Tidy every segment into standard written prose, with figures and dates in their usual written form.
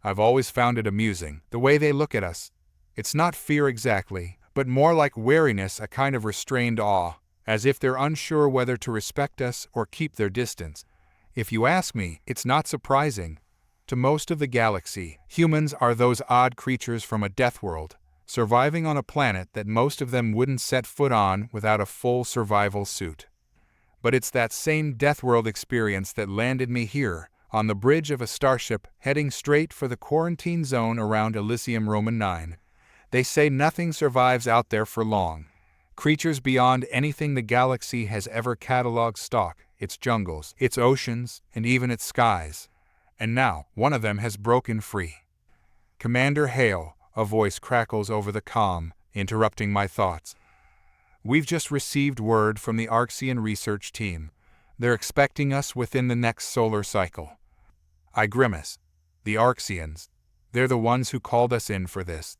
I've always found it amusing, the way they look at us. It's not fear exactly, but more like wariness, a kind of restrained awe, as if they're unsure whether to respect us or keep their distance. If you ask me, it's not surprising. To most of the galaxy, humans are those odd creatures from a death world, surviving on a planet that most of them wouldn't set foot on without a full survival suit. But it's that same death world experience that landed me here, on the bridge of a starship heading straight for the quarantine zone around Elysium IX. They say nothing survives out there for long. Creatures beyond anything the galaxy has ever cataloged stalk its jungles, its oceans, and even its skies. And now, one of them has broken free. "Commander Hale," a voice crackles over the comm, interrupting my thoughts. "We've just received word from the Arxian research team. They're expecting us within the next solar cycle." I grimace. The Arxians. They're the ones who called us in for this.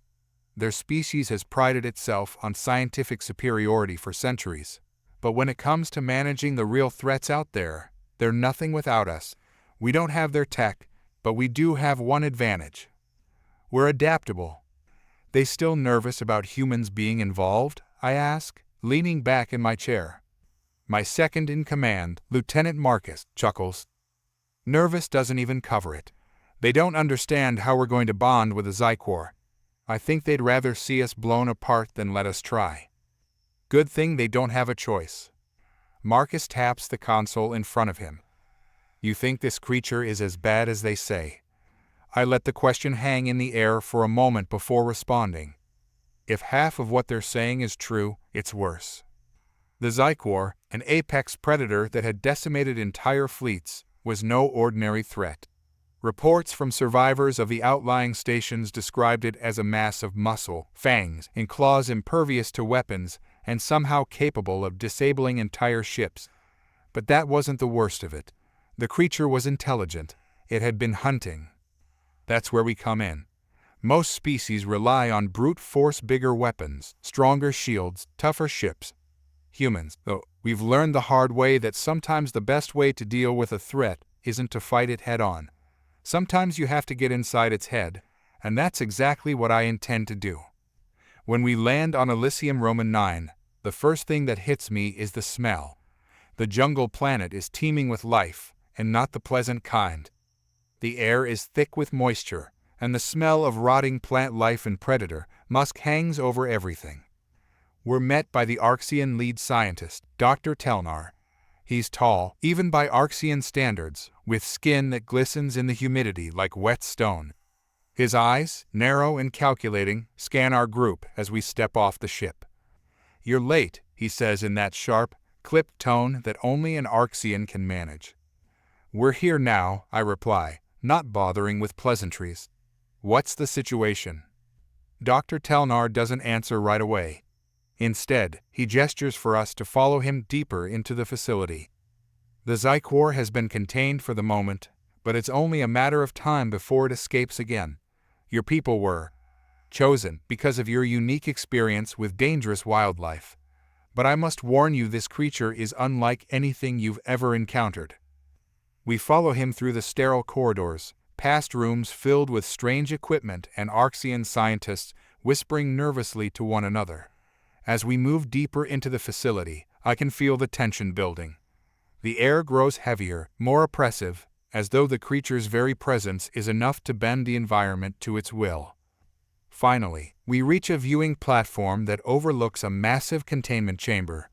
Their species has prided itself on scientific superiority for centuries. But when it comes to managing the real threats out there, they're nothing without us. We don't have their tech, but we do have one advantage. We're adaptable. "They still nervous about humans being involved?" I ask, leaning back in my chair. My second-in-command, Lieutenant Marcus, chuckles. "Nervous doesn't even cover it. They don't understand how we're going to bond with the Xy'quorr. I think they'd rather see us blown apart than let us try. Good thing they don't have a choice." Marcus taps the console in front of him. "You think this creature is as bad as they say?" I let the question hang in the air for a moment before responding. If half of what they're saying is true, it's worse. The Xy'quorr, an apex predator that had decimated entire fleets, was no ordinary threat. Reports from survivors of the outlying stations described it as a mass of muscle, fangs, and claws impervious to weapons and somehow capable of disabling entire ships. But that wasn't the worst of it. The creature was intelligent. It had been hunting. That's where we come in. Most species rely on brute force, bigger weapons, stronger shields, tougher ships. Humans, though, we've learned the hard way that sometimes the best way to deal with a threat isn't to fight it head on. Sometimes you have to get inside its head, and that's exactly what I intend to do. When we land on Elysium IX, the first thing that hits me is the smell. The jungle planet is teeming with life, and not the pleasant kind. The air is thick with moisture, and the smell of rotting plant life and predator musk hangs over everything. We're met by the Arxian lead scientist, Dr. Telnar. He's tall, even by Arxian standards, with skin that glistens in the humidity like wet stone. His eyes, narrow and calculating, scan our group as we step off the ship. "You're late," he says in that sharp, clipped tone that only an Arxian can manage. "We're here now," I reply, not bothering with pleasantries. "What's the situation?" Dr. Telnar doesn't answer right away. Instead, he gestures for us to follow him deeper into the facility. "The Xy'quorr has been contained for the moment, but it's only a matter of time before it escapes again. Your people were chosen because of your unique experience with dangerous wildlife. But I must warn you, this creature is unlike anything you've ever encountered." We follow him through the sterile corridors, past rooms filled with strange equipment and Arxian scientists whispering nervously to one another. As we move deeper into the facility, I can feel the tension building. The air grows heavier, more oppressive, as though the creature's very presence is enough to bend the environment to its will. Finally, we reach a viewing platform that overlooks a massive containment chamber.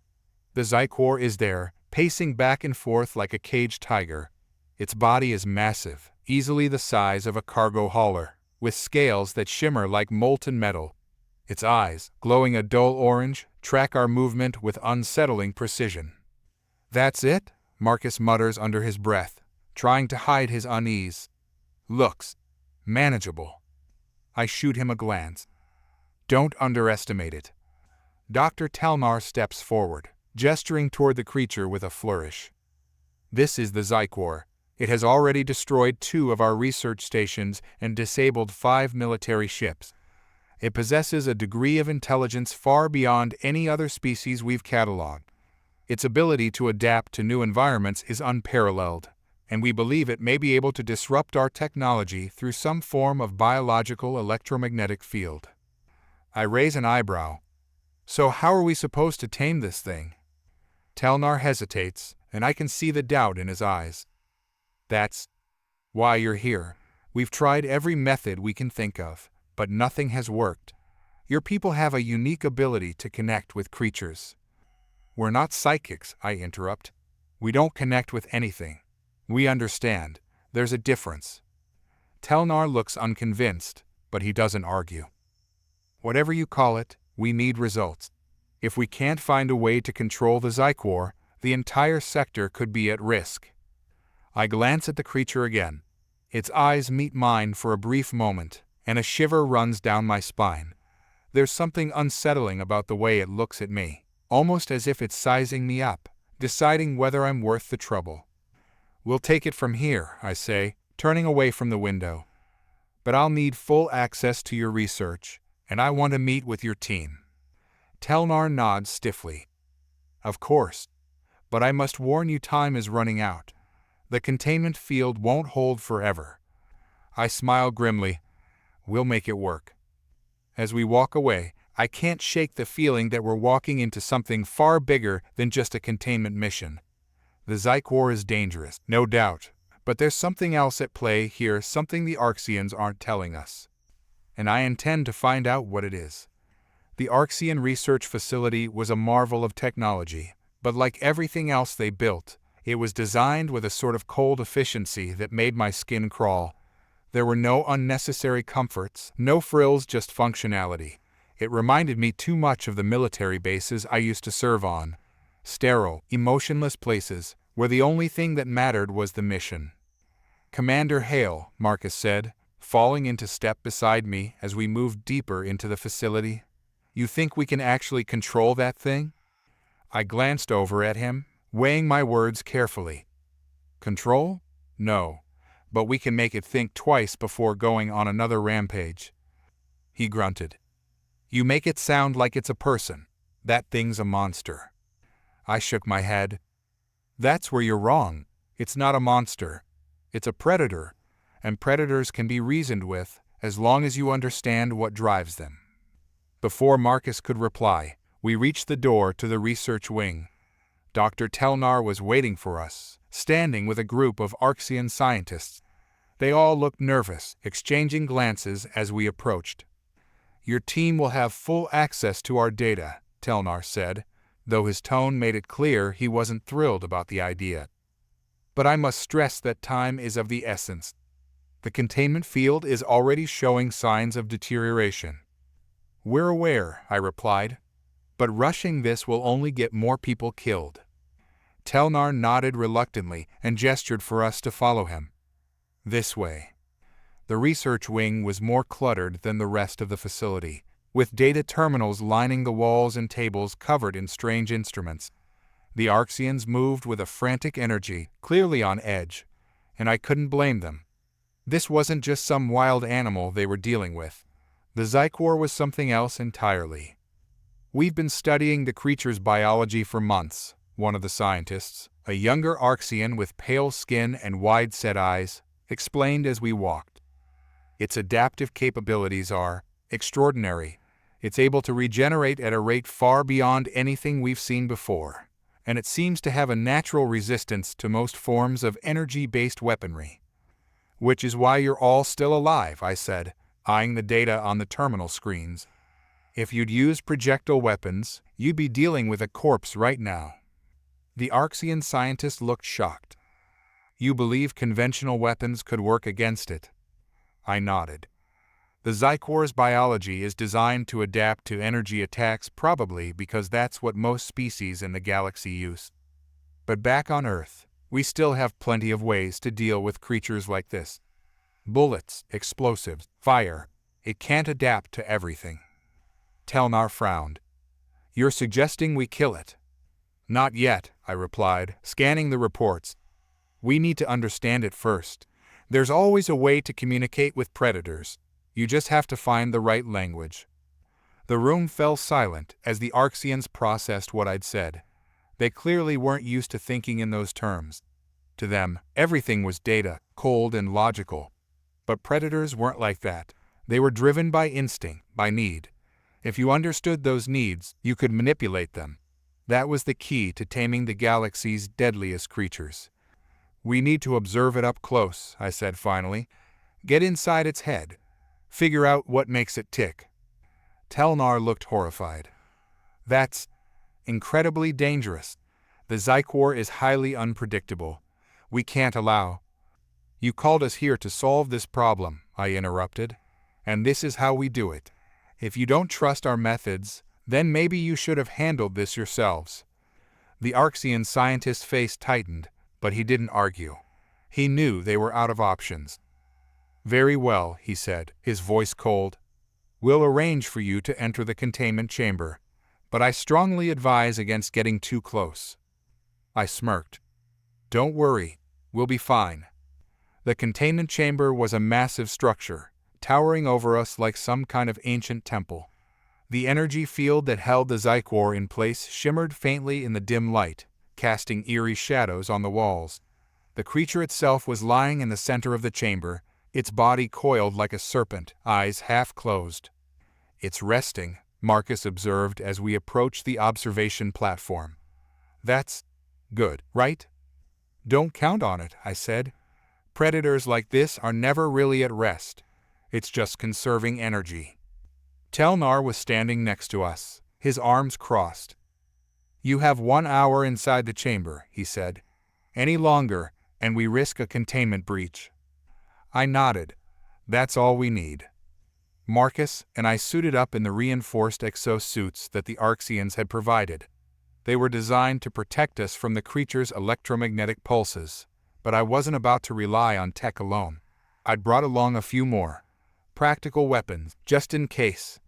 The Xy'quorr is there, pacing back and forth like a caged tiger. Its body is massive, easily the size of a cargo hauler, with scales that shimmer like molten metal. Its eyes, glowing a dull orange, track our movement with unsettling precision. "That's it?" Marcus mutters under his breath, trying to hide his unease. "Looks manageable." I shoot him a glance. "Don't underestimate it." Dr. Telnar steps forward, gesturing toward the creature with a flourish. "This is the Xy'quorr. It has already destroyed 2 of our research stations and disabled 5 military ships. It possesses a degree of intelligence far beyond any other species we've cataloged. Its ability to adapt to new environments is unparalleled. and we believe it may be able to disrupt our technology through some form of biological electromagnetic field. I raise an eyebrow. So how are we supposed to tame this thing? Telnar hesitates, and I can see the doubt in his eyes. That's why you're here. We've tried every method we can think of, but nothing has worked. Your people have a unique ability to connect with creatures. We're not psychics, I interrupt. We don't connect with anything. We understand. There's a difference. Telnar looks unconvinced, but he doesn't argue. Whatever you call it, we need results. If we can't find a way to control the Xy'quorr, the entire sector could be at risk. I glance at the creature again. Its eyes meet mine for a brief moment, and a shiver runs down my spine. There's something unsettling about the way it looks at me, almost as if it's sizing me up, deciding whether I'm worth the trouble. We'll take it from here, I say, turning away from the window. But I'll need full access to your research, and I want to meet with your team. Telnar nods stiffly. Of course. But I must warn you, time is running out. The containment field won't hold forever. I smile grimly. We'll make it work. As we walk away, I can't shake the feeling that we're walking into something far bigger than just a containment mission. The Xy'quorr is dangerous, no doubt, but there's something else at play here, something the Arxians aren't telling us. And I intend to find out what it is. The Arxian research facility was a marvel of technology, but like everything else they built, it was designed with a sort of cold efficiency that made my skin crawl. There were no unnecessary comforts, no frills, just functionality. It reminded me too much of the military bases I used to serve on. Sterile, emotionless places, where the only thing that mattered was the mission. Commander Hale, Marcus said, falling into step beside me as we moved deeper into the facility. You think we can actually control that thing? I glanced over at him, weighing my words carefully. Control? No. But we can make it think twice before going on another rampage. He grunted. You make it sound like it's a person. That thing's a monster. I shook my head. That's where you're wrong. It's not a monster. It's a predator, and predators can be reasoned with as long as you understand what drives them. Before Marcus could reply, we reached the door to the research wing. Dr. Telnar was waiting for us, standing with a group of Arxian scientists. They all looked nervous, exchanging glances as we approached. Your team will have full access to our data, Telnar said, though his tone made it clear he wasn't thrilled about the idea. But I must stress that time is of the essence. The containment field is already showing signs of deterioration. We're aware, I replied, but rushing this will only get more people killed. Telnar nodded reluctantly and gestured for us to follow him. This way. The research wing was more cluttered than the rest of the facility, with data terminals lining the walls and tables covered in strange instruments. The Arxians moved with a frantic energy, clearly on edge, and I couldn't blame them. This wasn't just some wild animal they were dealing with. The Xy'quorr was something else entirely. We've been studying the creature's biology for months, one of the scientists, a younger Arxian with pale skin and wide-set eyes, explained as we walked. Its adaptive capabilities are extraordinary. It's able to regenerate at a rate far beyond anything we've seen before, and it seems to have a natural resistance to most forms of energy-based weaponry. Which is why you're all still alive, I said, eyeing the data on the terminal screens. If you'd used projectile weapons, you'd be dealing with a corpse right now. The Arxian scientist looked shocked. You believe conventional weapons could work against it? I nodded. The Xy'quorr's biology is designed to adapt to energy attacks, probably because that's what most species in the galaxy use. But back on Earth, we still have plenty of ways to deal with creatures like this. Bullets, explosives, fire. It can't adapt to everything. Telnar frowned. You're suggesting we kill it? Not yet, I replied, scanning the reports. We need to understand it first. There's always a way to communicate with predators. You just have to find the right language. The room fell silent as the Arxians processed what I'd said. They clearly weren't used to thinking in those terms. To them, everything was data, cold and logical. But predators weren't like that. They were driven by instinct, by need. If you understood those needs, you could manipulate them. That was the key to taming the galaxy's deadliest creatures. "We need to observe it up close," I said finally. "Get inside its head. Figure out what makes it tick." Telnar looked horrified. "That's incredibly dangerous. The Xy'quorr is highly unpredictable. We can't allow—" "You called us here to solve this problem," I interrupted. "And this is how we do it. If you don't trust our methods, then maybe you should have handled this yourselves." The Arxian scientist's face tightened, but he didn't argue. He knew they were out of options. "Very well," he said, his voice cold. "We'll arrange for you to enter the containment chamber, but I strongly advise against getting too close." I smirked. "Don't worry, we'll be fine." The containment chamber was a massive structure, towering over us like some kind of ancient temple. The energy field that held the Xy'quorr in place shimmered faintly in the dim light, casting eerie shadows on the walls. The creature itself was lying in the center of the chamber, its body coiled like a serpent, eyes half closed. "It's resting," Marcus observed as we approached the observation platform. "That's good, right?" "Don't count on it," I said. "Predators like this are never really at rest. It's just conserving energy." Telnar was standing next to us, his arms crossed. "You have 1 hour inside the chamber," he said. "Any longer, and we risk a containment breach." I nodded. "That's all we need." Marcus and I suited up in the reinforced exosuits that the Arxians had provided. They were designed to protect us from the creature's electromagnetic pulses, but I wasn't about to rely on tech alone. I'd brought along a few more practical weapons, just in case.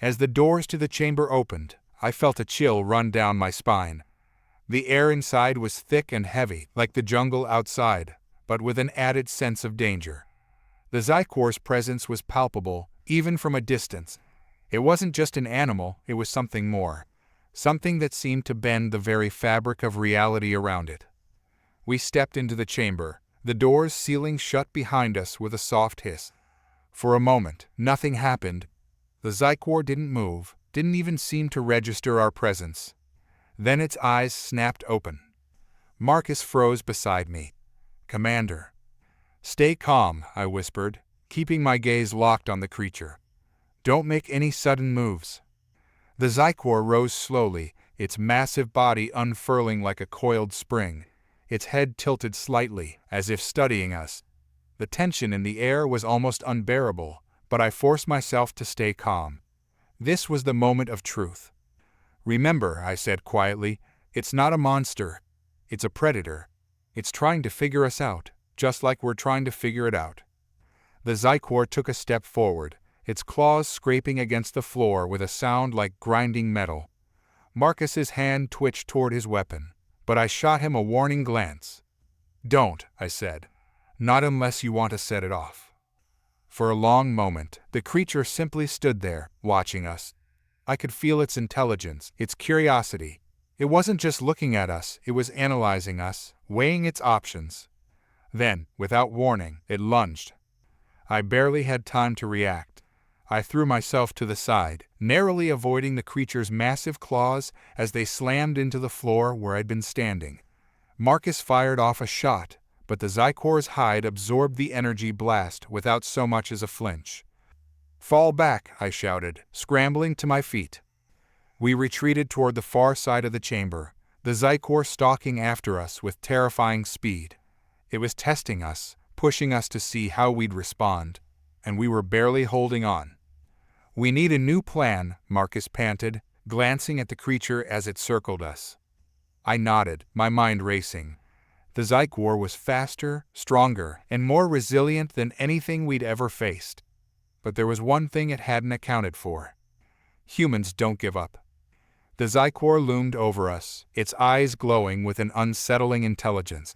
As the doors to the chamber opened, I felt a chill run down my spine. The air inside was thick and heavy, like the jungle outside, but with an added sense of danger. The Xy'quorr's presence was palpable, even from a distance. It wasn't just an animal, it was something more. Something that seemed to bend the very fabric of reality around it. We stepped into the chamber, the doors sealing shut behind us with a soft hiss. For a moment, nothing happened. The Xy'quorr didn't move, didn't even seem to register our presence. Then its eyes snapped open. Marcus froze beside me. "Commander." "Stay calm," I whispered, keeping my gaze locked on the creature. "Don't make any sudden moves." The Xy'quorr rose slowly, its massive body unfurling like a coiled spring, its head tilted slightly, as if studying us. The tension in the air was almost unbearable, but I forced myself to stay calm. This was the moment of truth. "Remember," I said quietly, "it's not a monster. It's a predator. It's trying to figure us out, just like we're trying to figure it out." The Xy'quorr took a step forward, its claws scraping against the floor with a sound like grinding metal. Marcus's hand twitched toward his weapon, but I shot him a warning glance. "Don't," I said. "Not unless you want to set it off." For a long moment, the creature simply stood there, watching us. I could feel its intelligence, its curiosity. It wasn't just looking at us, it was analyzing us, weighing its options. Then, without warning, it lunged. I barely had time to react. I threw myself to the side, narrowly avoiding the creature's massive claws as they slammed into the floor where I'd been standing. Marcus fired off a shot, but the Xy'quorr's hide absorbed the energy blast without so much as a flinch. "Fall back," I shouted, scrambling to my feet. We retreated toward the far side of the chamber, the Xy'quorr stalking after us with terrifying speed. It was testing us, pushing us to see how we'd respond, and we were barely holding on. "We need a new plan," Marcus panted, glancing at the creature as it circled us. I nodded, my mind racing. The Xy'quorr was faster, stronger, and more resilient than anything we'd ever faced. But there was one thing it hadn't accounted for. Humans don't give up. The Xy'quorr loomed over us, its eyes glowing with an unsettling intelligence.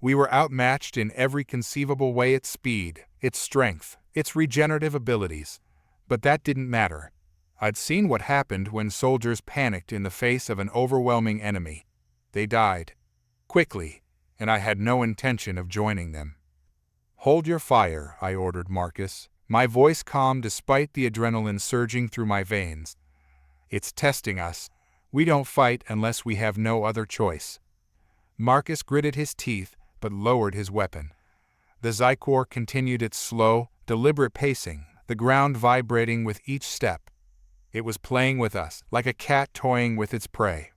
We were outmatched in every conceivable way: its speed, its strength, its regenerative abilities. But that didn't matter. I'd seen what happened when soldiers panicked in the face of an overwhelming enemy. They died. Quickly. and I had no intention of joining them. "Hold your fire," I ordered Marcus, my voice calm despite the adrenaline surging through my veins. "It's testing us. We don't fight unless we have no other choice." Marcus gritted his teeth, but lowered his weapon. The Xy'quorr continued its slow, deliberate pacing, the ground vibrating with each step. It was playing with us, like a cat toying with its prey.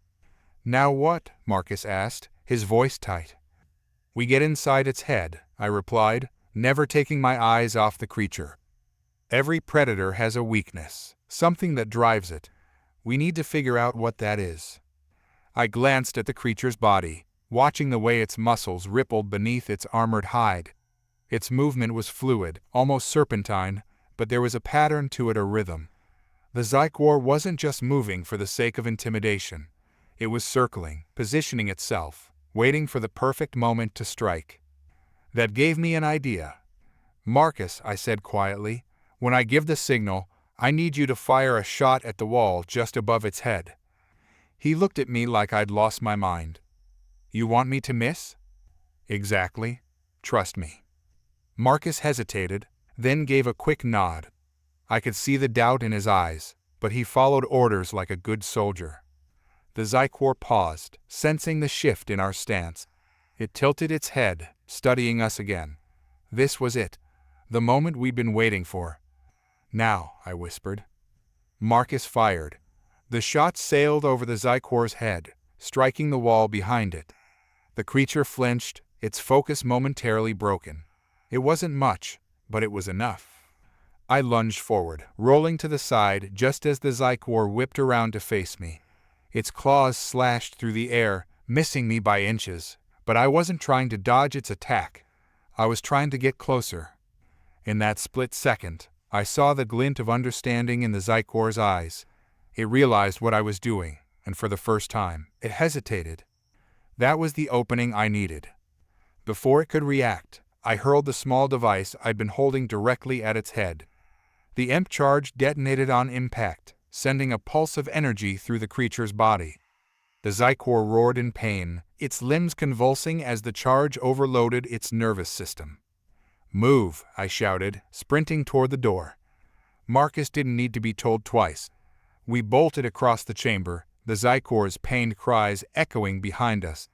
"Now what?" Marcus asked, his voice tight. "We get inside its head," I replied, never taking my eyes off the creature. "Every predator has a weakness, something that drives it. We need to figure out what that is." I glanced at the creature's body, watching the way its muscles rippled beneath its armored hide. Its movement was fluid, almost serpentine, but there was a pattern to it, a rhythm. The Xy'quorr wasn't just moving for the sake of intimidation. It was circling, positioning itself, waiting for the perfect moment to strike. That gave me an idea. "Marcus," I said quietly, "when I give the signal, I need you to fire a shot at the wall just above its head." He looked at me like I'd lost my mind. "You want me to miss?" "Exactly. Trust me." Marcus hesitated, then gave a quick nod. I could see the doubt in his eyes, but he followed orders like a good soldier. The Xy'quorr paused, sensing the shift in our stance. It tilted its head, studying us again. This was it, the moment we'd been waiting for. "Now," I whispered. Marcus fired. The shot sailed over the Xy'quorr's head, striking the wall behind it. The creature flinched, its focus momentarily broken. It wasn't much, but it was enough. I lunged forward, rolling to the side just as the Xy'quorr whipped around to face me. Its claws slashed through the air, missing me by inches, but I wasn't trying to dodge its attack. I was trying to get closer. In that split second, I saw the glint of understanding in the Xy'quorr's eyes. It realized what I was doing, and for the first time, it hesitated. That was the opening I needed. Before it could react, I hurled the small device I'd been holding directly at its head. The imp charge detonated on impact, sending a pulse of energy through the creature's body. The Xy'quorr roared in pain, its limbs convulsing as the charge overloaded its nervous system. "Move," I shouted, sprinting toward the door. Marcus didn't need to be told twice. We bolted across the chamber, the Xy'quorr's pained cries echoing behind us.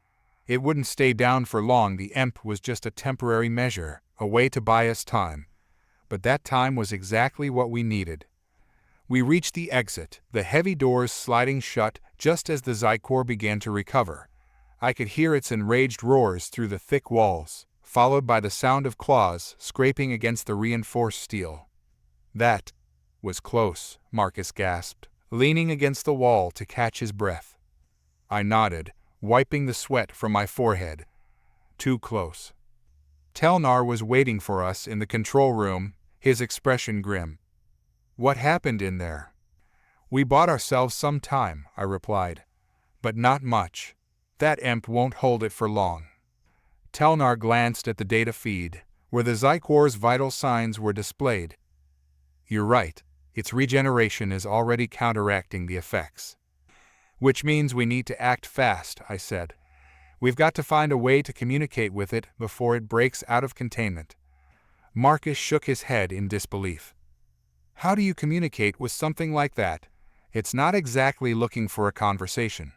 It wouldn't stay down for long. The imp was just a temporary measure, a way to buy us time. But that time was exactly what we needed. We reached the exit, the heavy doors sliding shut just as the Xy'quorr began to recover. I could hear its enraged roars through the thick walls, followed by the sound of claws scraping against the reinforced steel. "That was close," Marcus gasped, leaning against the wall to catch his breath. I nodded, wiping the sweat from my forehead. "Too close." Telnar was waiting for us in the control room, his expression grim. "What happened in there?" "We bought ourselves some time," I replied. "But not much. That imp won't hold it for long." Telnar glanced at the data feed, where the Xy'quorr's vital signs were displayed. "You're right. Its regeneration is already counteracting the effects." "Which means we need to act fast," I said. "We've got to find a way to communicate with it before it breaks out of containment." Marcus shook his head in disbelief. "How do you communicate with something like that? It's not exactly looking for a conversation."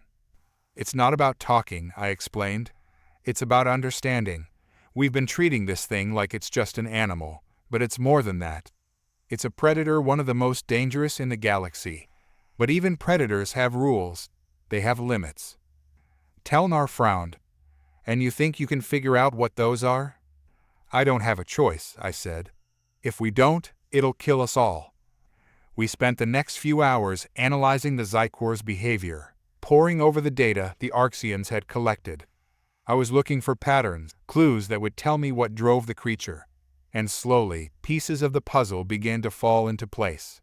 "It's not about talking," I explained. "It's about understanding. We've been treating this thing like it's just an animal, but it's more than that. It's a predator, one of the most dangerous in the galaxy. But even predators have rules. They have limits." Telnar frowned. "And you think you can figure out what those are?" "I don't have a choice," I said. "If we don't, it'll kill us all." We spent the next few hours analyzing the Xy'quorr's behavior, poring over the data the Arxians had collected. I was looking for patterns, clues that would tell me what drove the creature. And slowly, pieces of the puzzle began to fall into place.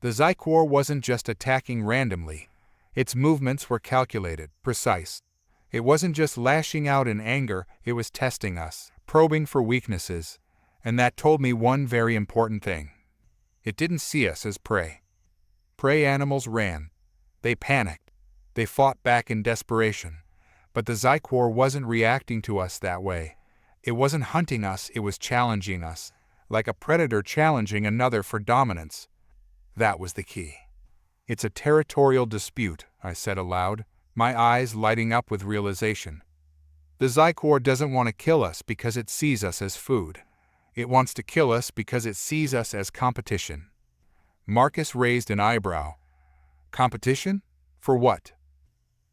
The Xy'quorr wasn't just attacking randomly. Its movements were calculated, precise. It wasn't just lashing out in anger, it was testing us, probing for weaknesses. And that told me one very important thing. It didn't see us as prey. Prey animals ran. They panicked. They fought back in desperation. But the Xy'quorr wasn't reacting to us that way. It wasn't hunting us, it was challenging us, like a predator challenging another for dominance. That was the key. It's a territorial dispute, I said aloud, my eyes lighting up with realization. The Xy'quorr doesn't want to kill us because it sees us as food. It wants to kill us because it sees us as competition. Marcus raised an eyebrow. Competition? For what?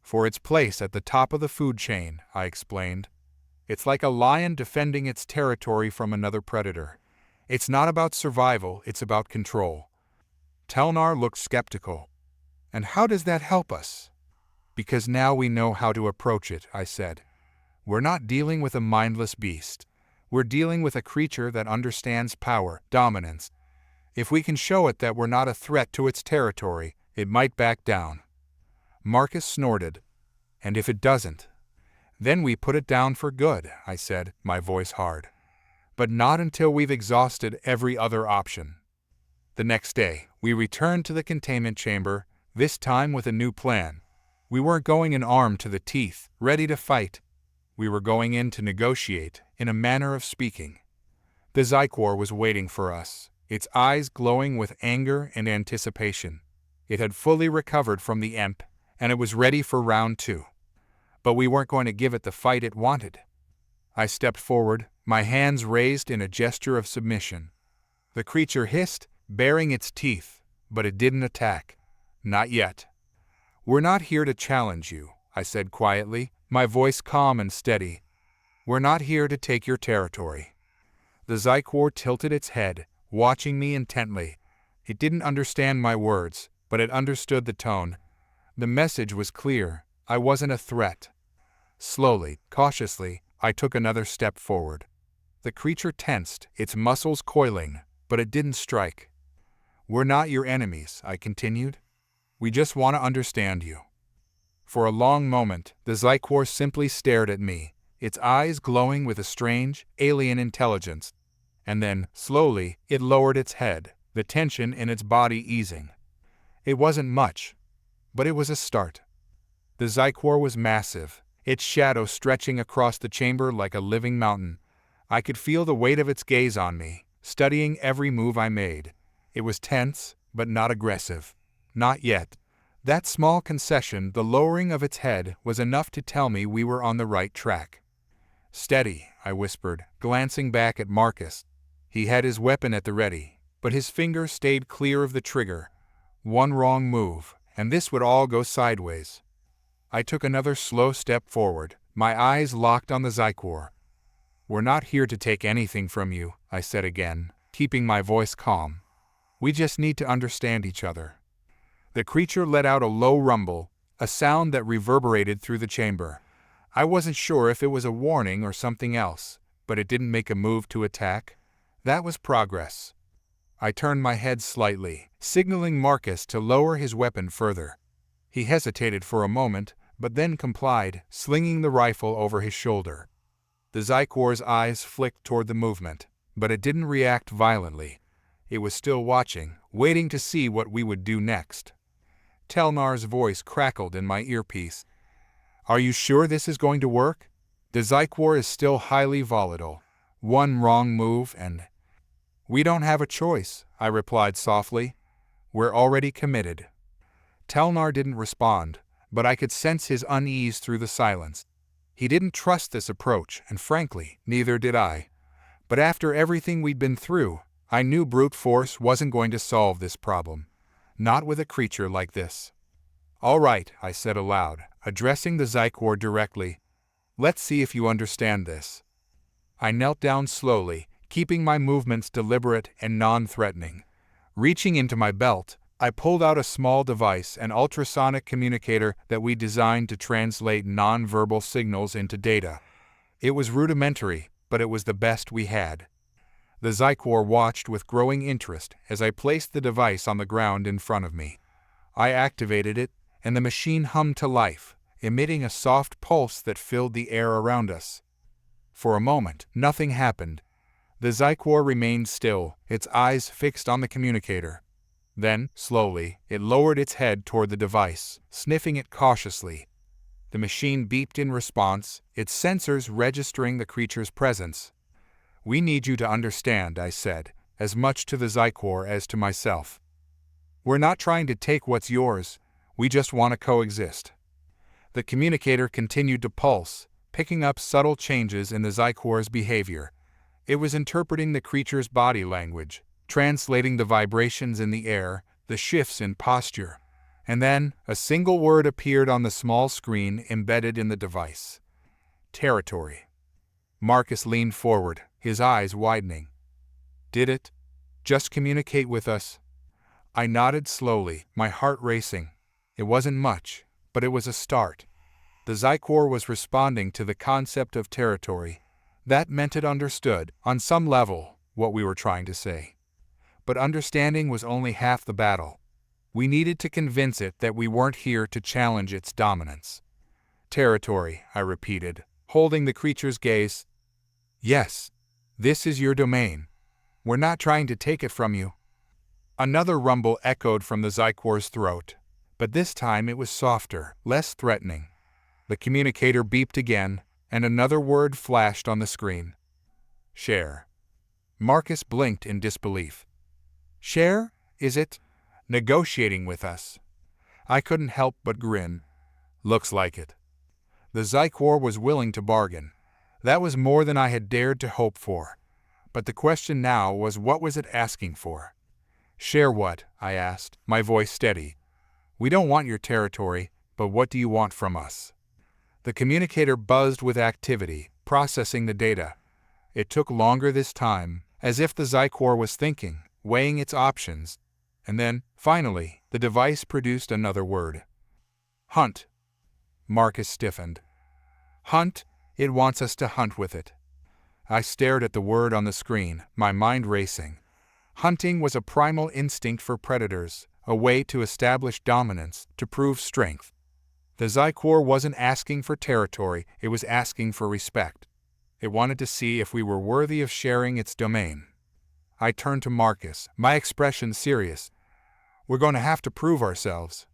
For its place at the top of the food chain, I explained. It's like a lion defending its territory from another predator. It's not about survival, it's about control. Telnar looked skeptical. And how does that help us? Because now we know how to approach it, I said. We're not dealing with a mindless beast. We're dealing with a creature that understands power, dominance. If we can show it that we're not a threat to its territory, it might back down. Marcus snorted. And if it doesn't? Then we put it down for good, I said, my voice hard. But not until we've exhausted every other option. The next day, we returned to the containment chamber, this time with a new plan. We weren't going in armed to the teeth, ready to fight. We were going in to negotiate, in a manner of speaking. The Xy'quorr was waiting for us, its eyes glowing with anger and anticipation. It had fully recovered from the EMP, and it was ready for round 2. But we weren't going to give it the fight it wanted. I stepped forward, my hands raised in a gesture of submission. The creature hissed, baring its teeth, but it didn't attack. Not yet. We're not here to challenge you, I said quietly, my voice calm and steady. We're not here to take your territory. The Xy'quorr tilted its head, watching me intently. It didn't understand my words, but it understood the tone. The message was clear. I wasn't a threat. Slowly, cautiously, I took another step forward. The creature tensed, its muscles coiling, but it didn't strike. We're not your enemies, I continued. We just want to understand you. For a long moment, the Xy'quorr simply stared at me, its eyes glowing with a strange, alien intelligence. And then, slowly, it lowered its head, the tension in its body easing. It wasn't much, but it was a start. The Xy'quorr was massive, its shadow stretching across the chamber like a living mountain. I could feel the weight of its gaze on me, studying every move I made. It was tense, but not aggressive. Not yet. That small concession, the lowering of its head, was enough to tell me we were on the right track. Steady, I whispered, glancing back at Marcus. He had his weapon at the ready, but his finger stayed clear of the trigger. One wrong move, and this would all go sideways. I took another slow step forward, my eyes locked on the Xy'quorr. We're not here to take anything from you, I said again, keeping my voice calm. We just need to understand each other. The creature let out a low rumble, a sound that reverberated through the chamber. I wasn't sure if it was a warning or something else, but it didn't make a move to attack. That was progress. I turned my head slightly, signaling Marcus to lower his weapon further. He hesitated for a moment, but then complied, slinging the rifle over his shoulder. The Xy'quorr's eyes flicked toward the movement, but it didn't react violently. It was still watching, waiting to see what we would do next. Telnar's voice crackled in my earpiece. Are you sure this is going to work? The Xy'quorr is still highly volatile. One wrong move and... We don't have a choice, I replied softly. We're already committed. Telnar didn't respond, but I could sense his unease through the silence. He didn't trust this approach, and frankly, neither did I. But after everything we'd been through, I knew brute force wasn't going to solve this problem. Not with a creature like this. All right, I said aloud, addressing the Xy'quorr directly. Let's see if you understand this. I knelt down slowly, keeping my movements deliberate and non-threatening. Reaching into my belt, I pulled out a small device, an ultrasonic communicator that we designed to translate non-verbal signals into data. It was rudimentary, but it was the best we had. The Xy'quorr watched with growing interest as I placed the device on the ground in front of me. I activated it, and the machine hummed to life, emitting a soft pulse that filled the air around us. For a moment, nothing happened. The Xy'quorr remained still, its eyes fixed on the communicator. Then, slowly, it lowered its head toward the device, sniffing it cautiously. The machine beeped in response, its sensors registering the creature's presence. "We need you to understand," I said, as much to the Xy'quorr as to myself. "We're not trying to take what's yours, we just want to coexist." The communicator continued to pulse, picking up subtle changes in the Xy'quorr's behavior. It was interpreting the creature's body language, translating the vibrations in the air, the shifts in posture. And then, a single word appeared on the small screen embedded in the device. Territory. Marcus leaned forward, his eyes widening. "Did it just communicate with us?" I nodded slowly, my heart racing. It wasn't much, but it was a start. The Xy'quorr was responding to the concept of territory. That meant it understood, on some level, what we were trying to say. But understanding was only half the battle. We needed to convince it that we weren't here to challenge its dominance. "Territory," I repeated, holding the creature's gaze. "Yes, this is your domain. We're not trying to take it from you." Another rumble echoed from the Xy'quorr's throat, but this time it was softer, less threatening. The communicator beeped again, and another word flashed on the screen. "Share." Marcus blinked in disbelief. "Share, is it? Negotiating with us?" I couldn't help but grin. "Looks like it." The Xy'quorr was willing to bargain. That was more than I had dared to hope for. But the question now was, what was it asking for? "Share what?" I asked, my voice steady. "We don't want your territory, but what do you want from us?" The communicator buzzed with activity, processing the data. It took longer this time, as if the Xy'quorr was thinking, weighing its options. And then, finally, the device produced another word. "Hunt." Marcus stiffened. "Hunt? It wants us to hunt with it." I stared at the word on the screen, my mind racing. Hunting was a primal instinct for predators, a way to establish dominance, to prove strength. The Xy'quorr wasn't asking for territory, it was asking for respect. It wanted to see if we were worthy of sharing its domain. I turned to Marcus, my expression serious. "We're going to have to prove ourselves."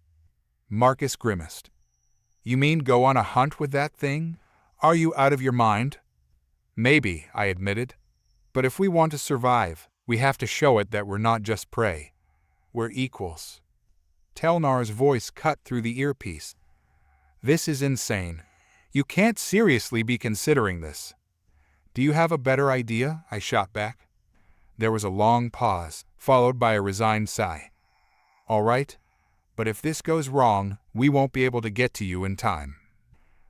Marcus grimaced. "You mean go on a hunt with that thing? Are you out of your mind?" "Maybe," I admitted. "But if we want to survive, we have to show it that we're not just prey. We're equals." Telnar's voice cut through the earpiece. "This is insane. You can't seriously be considering this." "Do you have a better idea?" I shot back. There was a long pause, followed by a resigned sigh. "All right, but if this goes wrong, we won't be able to get to you in time."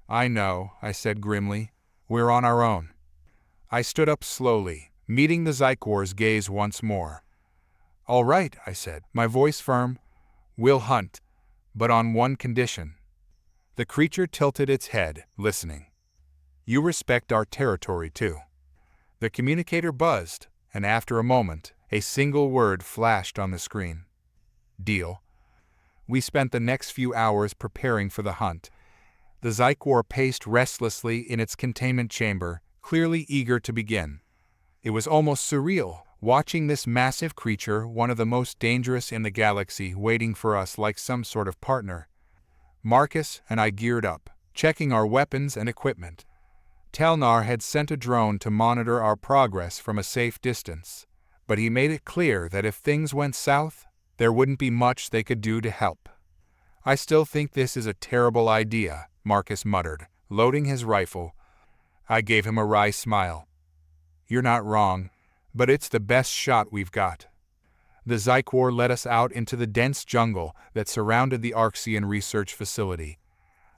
"I know," I said grimly. "We're on our own." I stood up slowly, meeting the Xy'quorr's gaze once more. "All right," I said, my voice firm. "We'll hunt, but on one condition." The creature tilted its head, listening. "You respect our territory, too." The communicator buzzed, and after a moment, a single word flashed on the screen. "Deal." We spent the next few hours preparing for the hunt. The Xy'quorr paced restlessly in its containment chamber, clearly eager to begin. It was almost surreal, watching this massive creature, one of the most dangerous in the galaxy, waiting for us like some sort of partner. Marcus and I geared up, checking our weapons and equipment. Telnar had sent a drone to monitor our progress from a safe distance, but he made it clear that if things went south, there wouldn't be much they could do to help. "I still think this is a terrible idea," Marcus muttered, loading his rifle. I gave him a wry smile. "You're not wrong, but it's the best shot we've got." The Xy'quorr led us out into the dense jungle that surrounded the Arxian research facility.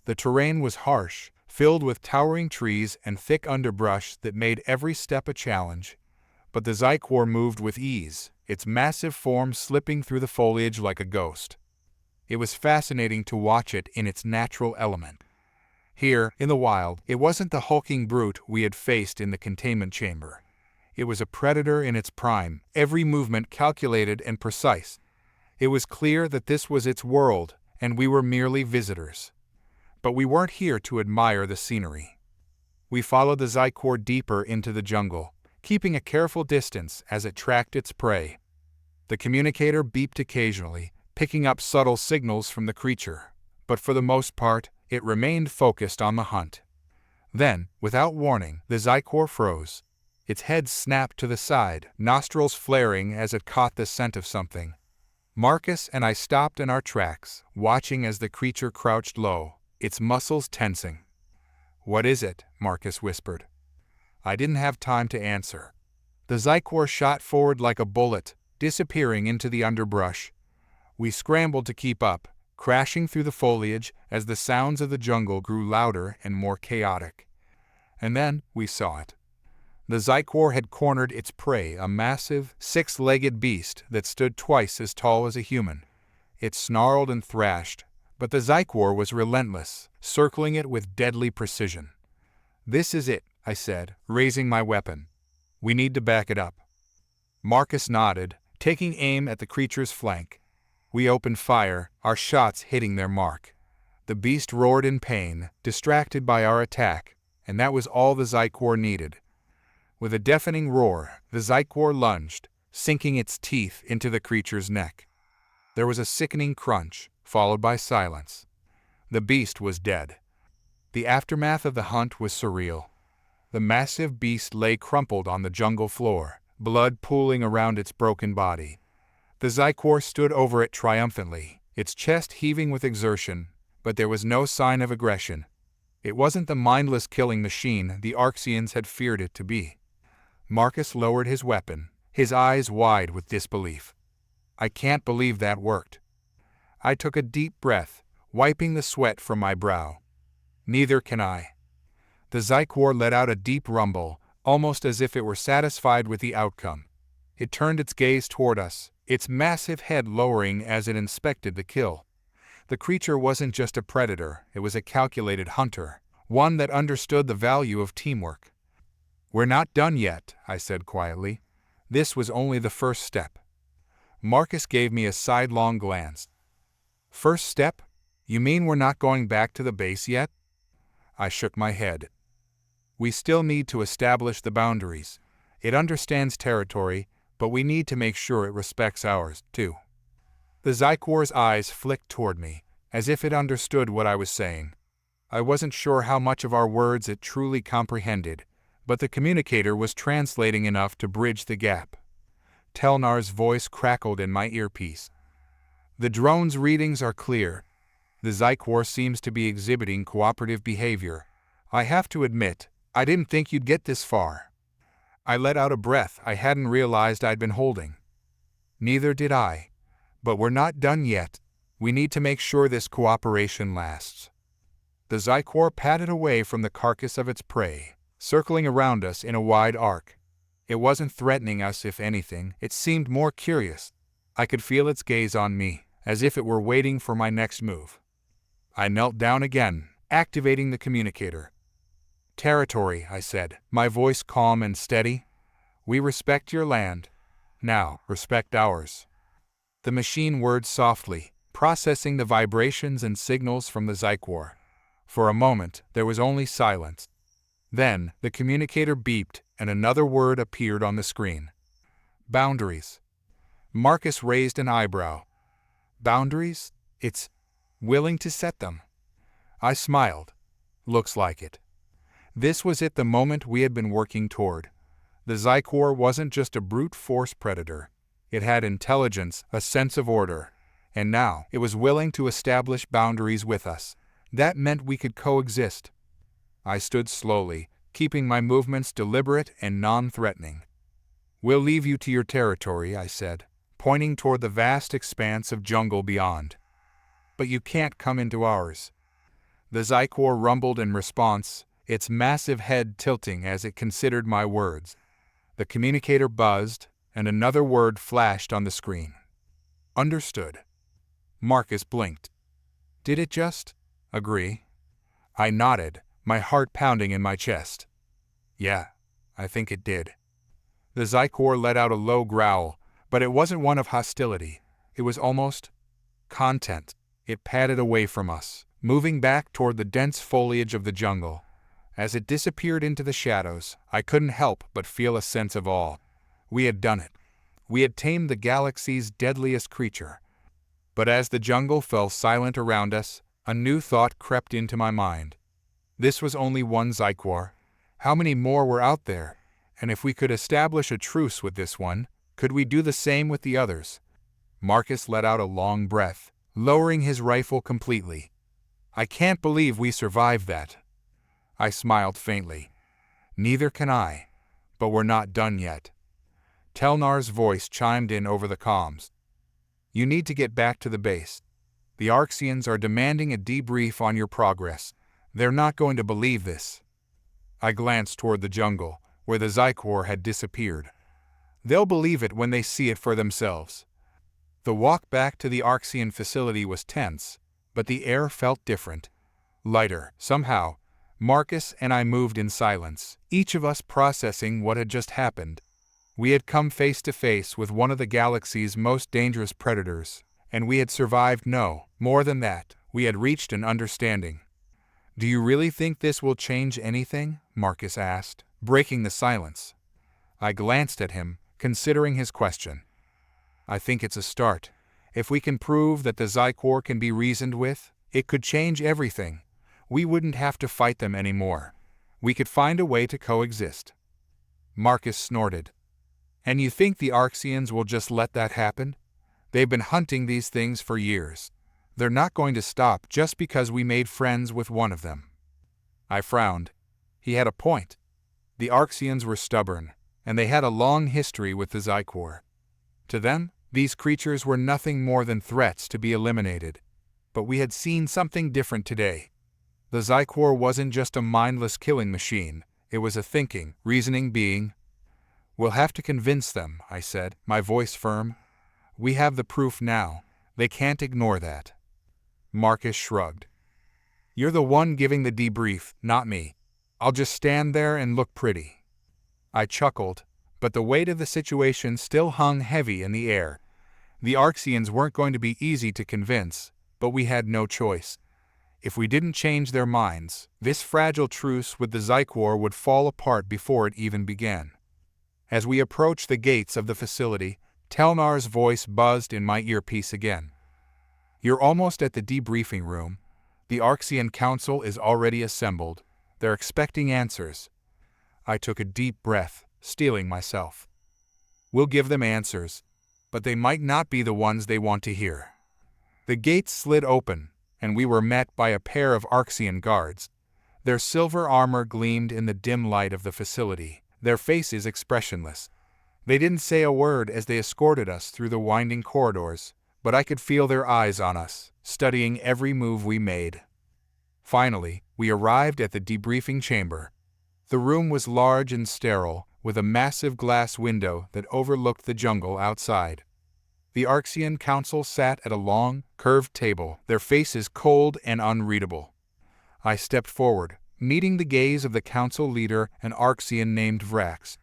The terrain was harsh, filled with towering trees and thick underbrush that made every step a challenge. But the Xy'quorr moved with ease, its massive form slipping through the foliage like a ghost. It was fascinating to watch it in its natural element. Here, in the wild, it wasn't the hulking brute we had faced in the containment chamber. It was a predator in its prime, every movement calculated and precise. It was clear that this was its world, and we were merely visitors. But we weren't here to admire the scenery. We followed the Xy'quorr deeper into the jungle, keeping a careful distance as it tracked its prey. The communicator beeped occasionally, picking up subtle signals from the creature, but for the most part, It remained focused on the hunt. Then, without warning, the Xy'quorr froze. Its head snapped to the side, nostrils flaring as it caught the scent of something. Marcus and I stopped in our tracks, watching as the creature crouched low, its muscles tensing. "What is it?" Marcus whispered. I didn't have time to answer. The Xy'quorr shot forward like a bullet, disappearing into the underbrush. We scrambled to keep up, crashing through the foliage as the sounds of the jungle grew louder and more chaotic. And then we saw it. The Xy'quorr had cornered its prey, a massive, six-legged beast that stood twice as tall as a human. It snarled and thrashed, but the Xy'quorr was relentless, circling it with deadly precision. "This is it," I said, raising my weapon. "We need to back it up." Marcus nodded, taking aim at the creature's flank. We opened fire, our shots hitting their mark. The beast roared in pain, distracted by our attack, and that was all the Xy'quorr needed. With a deafening roar, the Xy'quorr lunged, sinking its teeth into the creature's neck. There was a sickening crunch, followed by silence. The beast was dead. The aftermath of the hunt was surreal. The massive beast lay crumpled on the jungle floor, blood pooling around its broken body. The Xy'quorr stood over it triumphantly, its chest heaving with exertion, but there was no sign of aggression. It wasn't the mindless killing machine the Arxians had feared it to be. Marcus lowered his weapon, his eyes wide with disbelief. "I can't believe that worked." I took a deep breath, wiping the sweat from my brow. "Neither can I." The Xy'quorr let out a deep rumble, almost as if it were satisfied with the outcome. It turned its gaze toward us, its massive head lowering as it inspected the kill. The creature wasn't just a predator, it was a calculated hunter, one that understood the value of teamwork. "We're not done yet," I said quietly. "This was only the first step." Marcus gave me a sidelong glance. "First step? You mean we're not going back to the base yet?" I shook my head. "We still need to establish the boundaries. It understands territory, but we need to make sure it respects ours, too." The Xy'quorr's eyes flicked toward me, as if it understood what I was saying. I wasn't sure how much of our words it truly comprehended, but the communicator was translating enough to bridge the gap. Telnar's voice crackled in my earpiece. "The drone's readings are clear. The Xy'quorr seems to be exhibiting cooperative behavior. I have to admit, I didn't think you'd get this far." I let out a breath I hadn't realized I'd been holding. "Neither did I. But we're not done yet. We need to make sure this cooperation lasts." The Xy'quorr padded away from the carcass of its prey, circling around us in a wide arc. It wasn't threatening us, if anything, it seemed more curious. I could feel its gaze on me, as if it were waiting for my next move. I knelt down again, activating the communicator. "Territory," I said, my voice calm and steady. "We respect your land. Now, respect ours." The machine whirred softly, processing the vibrations and signals from the Xy'quorr. For a moment, there was only silence. Then, the communicator beeped, and another word appeared on the screen. "Boundaries." Marcus raised an eyebrow. "Boundaries? It's willing to set them." I smiled. "Looks like it." This was it, the moment we had been working toward. The Xy'quorr wasn't just a brute force predator. It had intelligence, a sense of order, and now it was willing to establish boundaries with us. That meant we could coexist. I stood slowly, keeping my movements deliberate and non-threatening. "We'll leave you to your territory," I said, pointing toward the vast expanse of jungle beyond. "But you can't come into ours." The Xy'quorr rumbled in response, its massive head tilting as it considered my words. The communicator buzzed, and another word flashed on the screen. "Understood." Marcus blinked. "Did it just agree?" I nodded, my heart pounding in my chest. "Yeah, I think it did." The Xy'quorr let out a low growl, but it wasn't one of hostility. It was almost content. It padded away from us, moving back toward the dense foliage of the jungle. As it disappeared into the shadows, I couldn't help but feel a sense of awe. We had done it. We had tamed the galaxy's deadliest creature. But as the jungle fell silent around us, A new thought crept into my mind. This was only one Xy'quorr. How many more were out there? And if we could establish a truce with this one, could we do the same with the others? Marcus let out a long breath, lowering his rifle completely. I can't believe we survived that. I smiled faintly. Neither can I. But we're not done yet. Telnar's voice chimed in over the comms. You need to get back to the base. The Arxians are demanding a debrief on your progress. They're not going to believe this. I glanced toward the jungle, where the Xy'quorr had disappeared. They'll believe it when they see it for themselves. The walk back to the Arxian facility was tense, but the air felt different. Lighter, somehow. Marcus and I moved in silence, each of us processing what had just happened. We had come face to face with one of the galaxy's most dangerous predators, and we had survived. No, more than that, we had reached an understanding. Do you really think this will change anything? Marcus asked, breaking the silence. I glanced at him, considering his question. I think it's a start. If we can prove that the Xy'quorr can be reasoned with, it could change everything. We wouldn't have to fight them anymore. We could find a way to coexist. Marcus snorted. And you think the Arxians will just let that happen? They've been hunting these things for years. They're not going to stop just because we made friends with one of them. I frowned. He had a point. The Arxians were stubborn, and they had a long history with the Xy'quorr. To them, these creatures were nothing more than threats to be eliminated. But we had seen something different today. The Xy'quorr wasn't just a mindless killing machine, it was a thinking, reasoning being. We'll have to convince them, I said, my voice firm. We have the proof now. They can't ignore that. Marcus shrugged. You're the one giving the debrief, not me. I'll just stand there and look pretty. I chuckled, but the weight of the situation still hung heavy in the air. The Arxians weren't going to be easy to convince, but we had no choice. If we didn't change their minds, this fragile truce with the Xy'quorr would fall apart before it even began. As we approached the gates of the facility, Telnar's voice buzzed in my earpiece again. You're almost at the debriefing room. The Arxian Council is already assembled. They're expecting answers. I took a deep breath, steeling myself. We'll give them answers, but they might not be the ones they want to hear. The gates slid open, and we were met by a pair of Arxian guards. Their silver armor gleamed in the dim light of the facility, their faces expressionless. They didn't say a word as they escorted us through the winding corridors, but I could feel their eyes on us, studying every move we made. Finally, we arrived at the debriefing chamber. The room was large and sterile, with a massive glass window that overlooked the jungle outside. The Arxian Council sat at a long, curved table, their faces cold and unreadable. I stepped forward, meeting the gaze of the council leader, an Arxian named Vrax.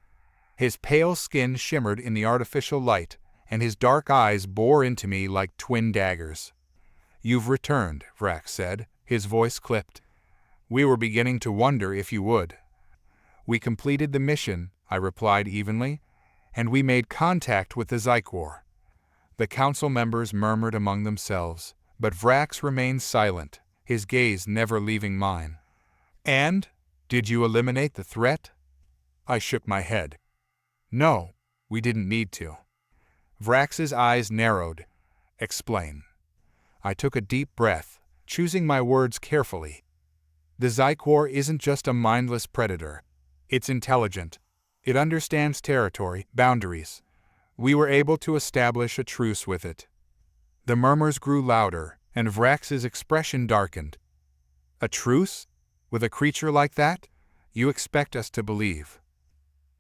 His pale skin shimmered in the artificial light, and his dark eyes bore into me like twin daggers. You've returned, Vrax said, his voice clipped. We were beginning to wonder if you would. We completed the mission, I replied evenly, and we made contact with the Xy'quorr. The council members murmured among themselves, but Vrax remained silent, his gaze never leaving mine. And? Did you eliminate the threat? I shook my head. No, we didn't need to. Vrax's eyes narrowed. Explain. I took a deep breath, choosing my words carefully. The Xy'quorr isn't just a mindless predator. It's intelligent. It understands territory, boundaries. We were able to establish a truce with it. The murmurs grew louder, and Vrax's expression darkened. A truce? With a creature like that? You expect us to believe.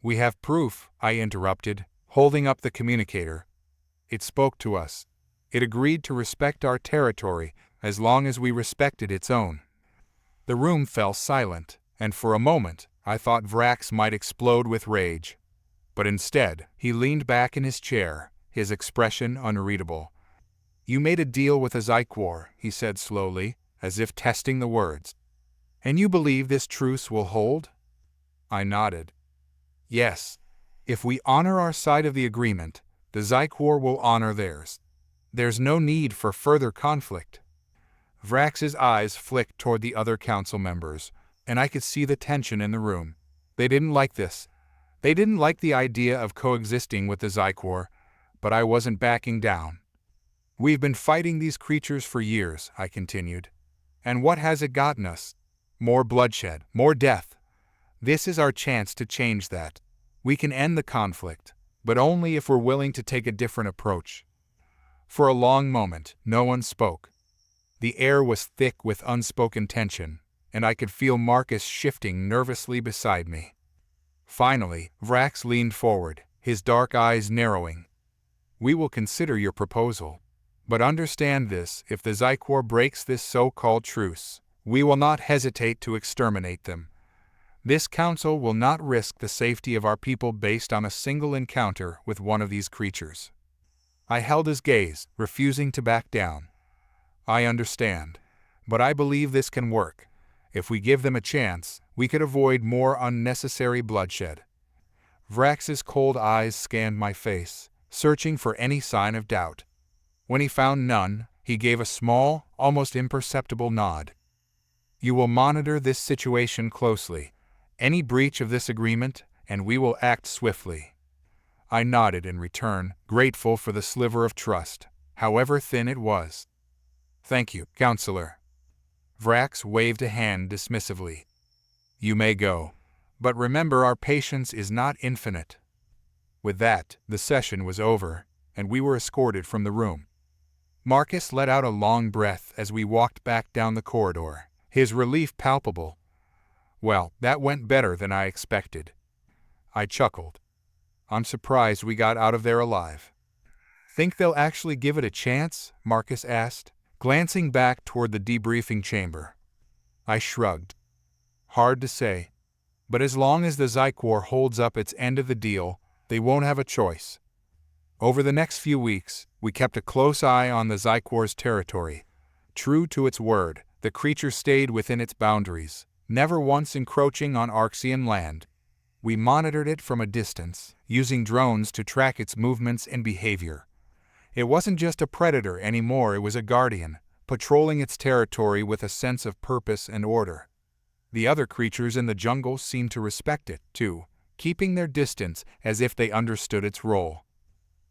We have proof, I interrupted, holding up the communicator. It spoke to us. It agreed to respect our territory as long as we respected its own. The room fell silent, and for a moment I thought Vrax might explode with rage. But instead, he leaned back in his chair, his expression unreadable. You made a deal with a Xy'quorr, he said slowly, as if testing the words. And you believe this truce will hold? I nodded. Yes. If we honor our side of the agreement, the Xy'quorr will honor theirs. There's no need for further conflict. Vrax's eyes flicked toward the other council members, and I could see the tension in the room. They didn't like this. They didn't like the idea of coexisting with the Xy'quorr, but I wasn't backing down. We've been fighting these creatures for years, I continued. And what has it gotten us? More bloodshed, more death. This is our chance to change that. We can end the conflict, but only if we're willing to take a different approach. For a long moment, no one spoke. The air was thick with unspoken tension, and I could feel Marcus shifting nervously beside me. Finally, Vrax leaned forward, his dark eyes narrowing. We will consider your proposal. But understand this, if the Xy'quorr breaks this so-called truce, we will not hesitate to exterminate them. This council will not risk the safety of our people based on a single encounter with one of these creatures. I held his gaze, refusing to back down. I understand, but I believe this can work. If we give them a chance, we could avoid more unnecessary bloodshed. Vrax's cold eyes scanned my face, searching for any sign of doubt. When he found none, he gave a small, almost imperceptible nod. You will monitor this situation closely. Any breach of this agreement, and we will act swiftly. I nodded in return, grateful for the sliver of trust, however thin it was. Thank you, Counselor. Vrax waved a hand dismissively. You may go, but remember our patience is not infinite. With that, the session was over, and we were escorted from the room. Marcus let out a long breath as we walked back down the corridor, his relief palpable. Well, that went better than I expected. I chuckled. I'm surprised we got out of there alive. Think they'll actually give it a chance? Marcus asked, glancing back toward the debriefing chamber. I shrugged. Hard to say. But as long as the Xy'quorr holds up its end of the deal, they won't have a choice. Over the next few weeks, we kept a close eye on the Xy'quorr's territory. True to its word, the creature stayed within its boundaries, never once encroaching on Arxian land. We monitored it from a distance, using drones to track its movements and behavior. It wasn't just a predator anymore, it was a guardian, patrolling its territory with a sense of purpose and order. The other creatures in the jungle seemed to respect it, too, keeping their distance as if they understood its role.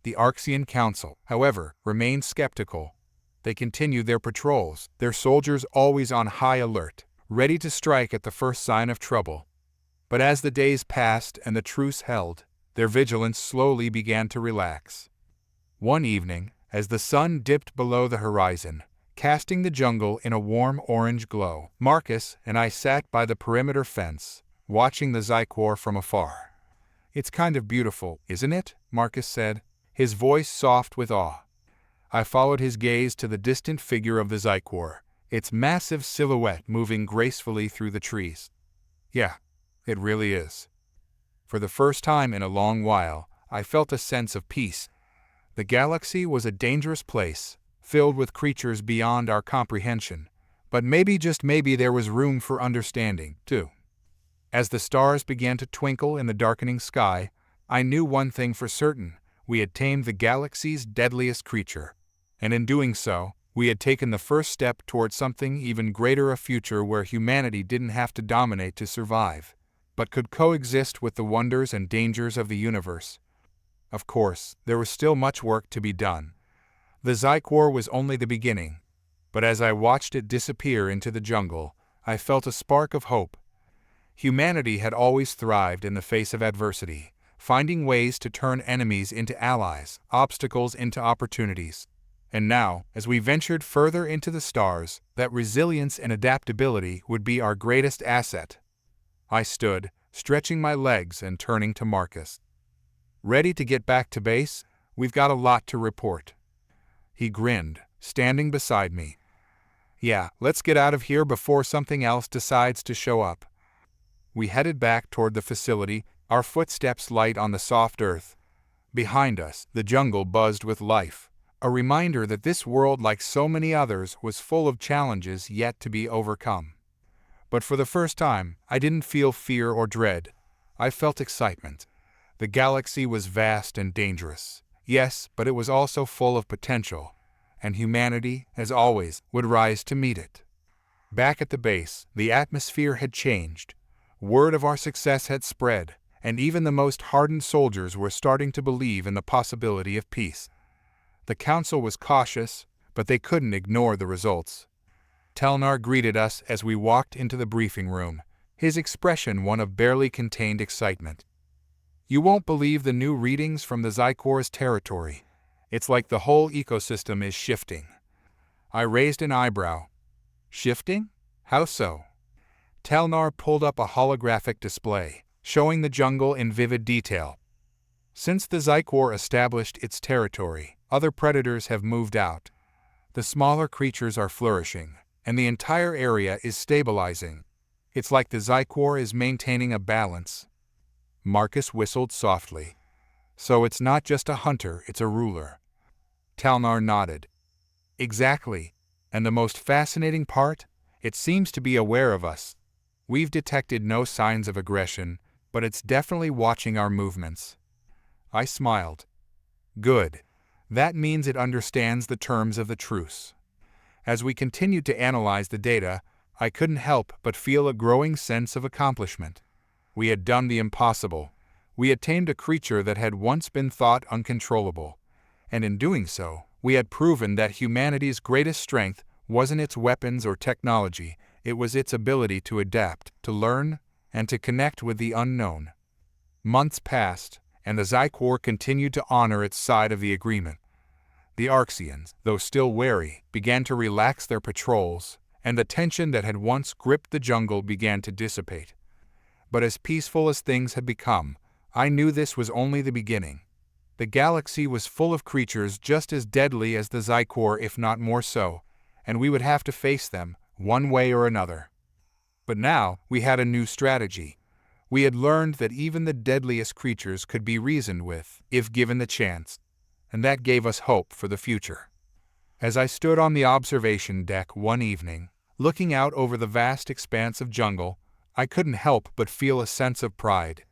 The Arxian Council, however, remained skeptical. They continued their patrols, their soldiers always on high alert, ready to strike at the first sign of trouble. But as the days passed and the truce held, their vigilance slowly began to relax. One evening, as the sun dipped below the horizon, casting the jungle in a warm orange glow, Marcus and I sat by the perimeter fence, watching the Xy'quorr from afar. It's kind of beautiful, isn't it? Marcus said, his voice soft with awe. I followed his gaze to the distant figure of the Xy'quorr, its massive silhouette moving gracefully through the trees. Yeah, it really is. For the first time in a long while, I felt a sense of peace. The galaxy was a dangerous place, filled with creatures beyond our comprehension, but maybe, just maybe, there was room for understanding, too. As the stars began to twinkle in the darkening sky, I knew one thing for certain: we had tamed the galaxy's deadliest creature, and in doing so, we had taken the first step toward something even greater, a future where humanity didn't have to dominate to survive, but could coexist with the wonders and dangers of the universe. Of course, there was still much work to be done. The Xy'quorr was only the beginning, but as I watched it disappear into the jungle, I felt a spark of hope. Humanity had always thrived in the face of adversity, finding ways to turn enemies into allies, obstacles into opportunities. And now, as we ventured further into the stars, that resilience and adaptability would be our greatest asset. I stood, stretching my legs and turning to Marcus. Ready to get back to base? We've got a lot to report. He grinned, standing beside me. Yeah, let's get out of here before something else decides to show up. We headed back toward the facility, our footsteps light on the soft earth. Behind us, the jungle buzzed with life, a reminder that this world, like so many others, was full of challenges yet to be overcome. But for the first time, I didn't feel fear or dread. I felt excitement. The galaxy was vast and dangerous. Yes, but it was also full of potential. and humanity, as always, would rise to meet it. Back at the base, the atmosphere had changed. Word of our success had spread, and even the most hardened soldiers were starting to believe in the possibility of peace. The council was cautious, but they couldn't ignore the results. Telnar greeted us as we walked into the briefing room, his expression one of barely contained excitement. "You won't believe the new readings from the Xy'quorr's territory. It's like the whole ecosystem is shifting." I raised an eyebrow. "Shifting? How so?" Telnar pulled up a holographic display, showing the jungle in vivid detail. "Since the Xy'quorr established its territory, other predators have moved out. The smaller creatures are flourishing, and the entire area is stabilizing. It's like the Xy'quorr is maintaining a balance." Marcus whistled softly. "So it's not just a hunter, it's a ruler." Telnar nodded. "Exactly. And the most fascinating part? It seems to be aware of us. We've detected no signs of aggression, but it's definitely watching our movements." I smiled. "Good. That means it understands the terms of the truce." As we continued to analyze the data, I couldn't help but feel a growing sense of accomplishment. We had done the impossible. We had tamed a creature that had once been thought uncontrollable. And in doing so, we had proven that humanity's greatest strength wasn't its weapons or technology, it was its ability to adapt, to learn, and to connect with the unknown. Months passed, and the Xy'quorr continued to honor its side of the agreement. The Arxians, though still wary, began to relax their patrols, and the tension that had once gripped the jungle began to dissipate. But as peaceful as things had become, I knew this was only the beginning. The galaxy was full of creatures just as deadly as the Xy'quorr, if not more so, and we would have to face them, one way or another. But now, we had a new strategy. We had learned that even the deadliest creatures could be reasoned with, if given the chance, and that gave us hope for the future. As I stood on the observation deck one evening, looking out over the vast expanse of jungle, I couldn't help but feel a sense of pride.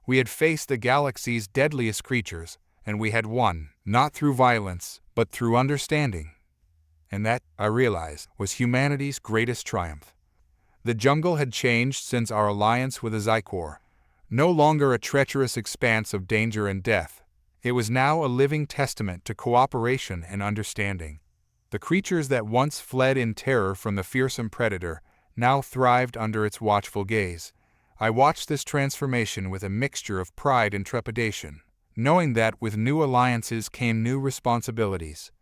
We had faced the galaxy's deadliest creatures, and we had won, not through violence, but through understanding. And that, I realized, was humanity's greatest triumph. The jungle had changed since our alliance with the Xy'quorr. No longer a treacherous expanse of danger and death, it was now a living testament to cooperation and understanding. The creatures that once fled in terror from the fearsome predator now thrived under its watchful gaze. I watched this transformation with a mixture of pride and trepidation, knowing that with new alliances came new responsibilities.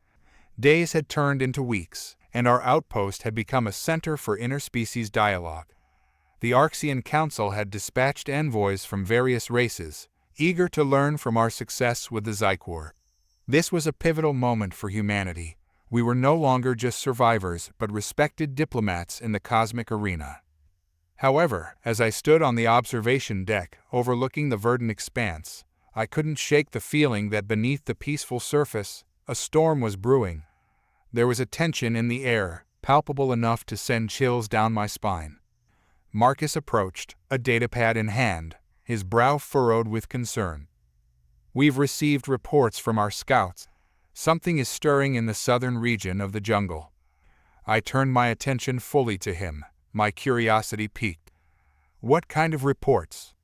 Days had turned into weeks, and our outpost had become a center for interspecies dialogue. The Arxian Council had dispatched envoys from various races, eager to learn from our success with the Xy'quorr. This was a pivotal moment for humanity. We were no longer just survivors, but respected diplomats in the cosmic arena. However, as I stood on the observation deck, overlooking the verdant expanse, I couldn't shake the feeling that beneath the peaceful surface, a storm was brewing. There was a tension in the air, palpable enough to send chills down my spine. Marcus approached, a datapad in hand, his brow furrowed with concern. "We've received reports from our scouts. Something is stirring in the southern region of the jungle." I turned my attention fully to him, my curiosity piqued. "What kind of reports?"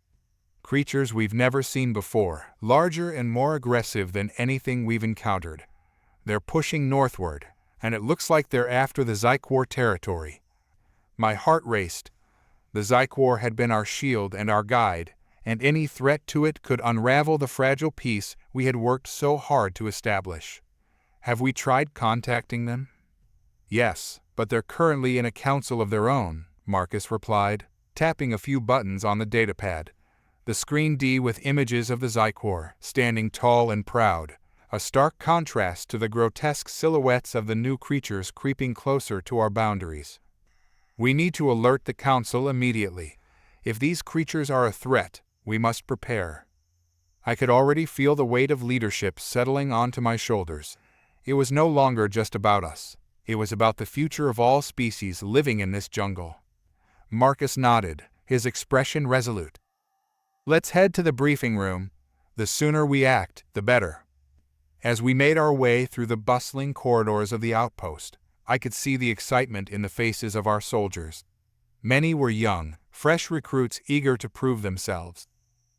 "Creatures we've never seen before, larger and more aggressive than anything we've encountered. They're pushing northward, and it looks like they're after the Xy'quorr territory." My heart raced. The Xy'quorr had been our shield and our guide, and any threat to it could unravel the fragile peace we had worked so hard to establish. "Have we tried contacting them?" "Yes, but they're currently in a council of their own," Marcus replied, tapping a few buttons on the datapad. The screen D with images of the Xy'quorr, standing tall and proud, a stark contrast to the grotesque silhouettes of the new creatures creeping closer to our boundaries. "We need to alert the council immediately. If these creatures are a threat, we must prepare." I could already feel the weight of leadership settling onto my shoulders. It was no longer just about us. It was about the future of all species living in this jungle. Marcus nodded, his expression resolute. "Let's head to the briefing room. The sooner we act, the better." As we made our way through the bustling corridors of the outpost, I could see the excitement in the faces of our soldiers. Many were young, fresh recruits eager to prove themselves.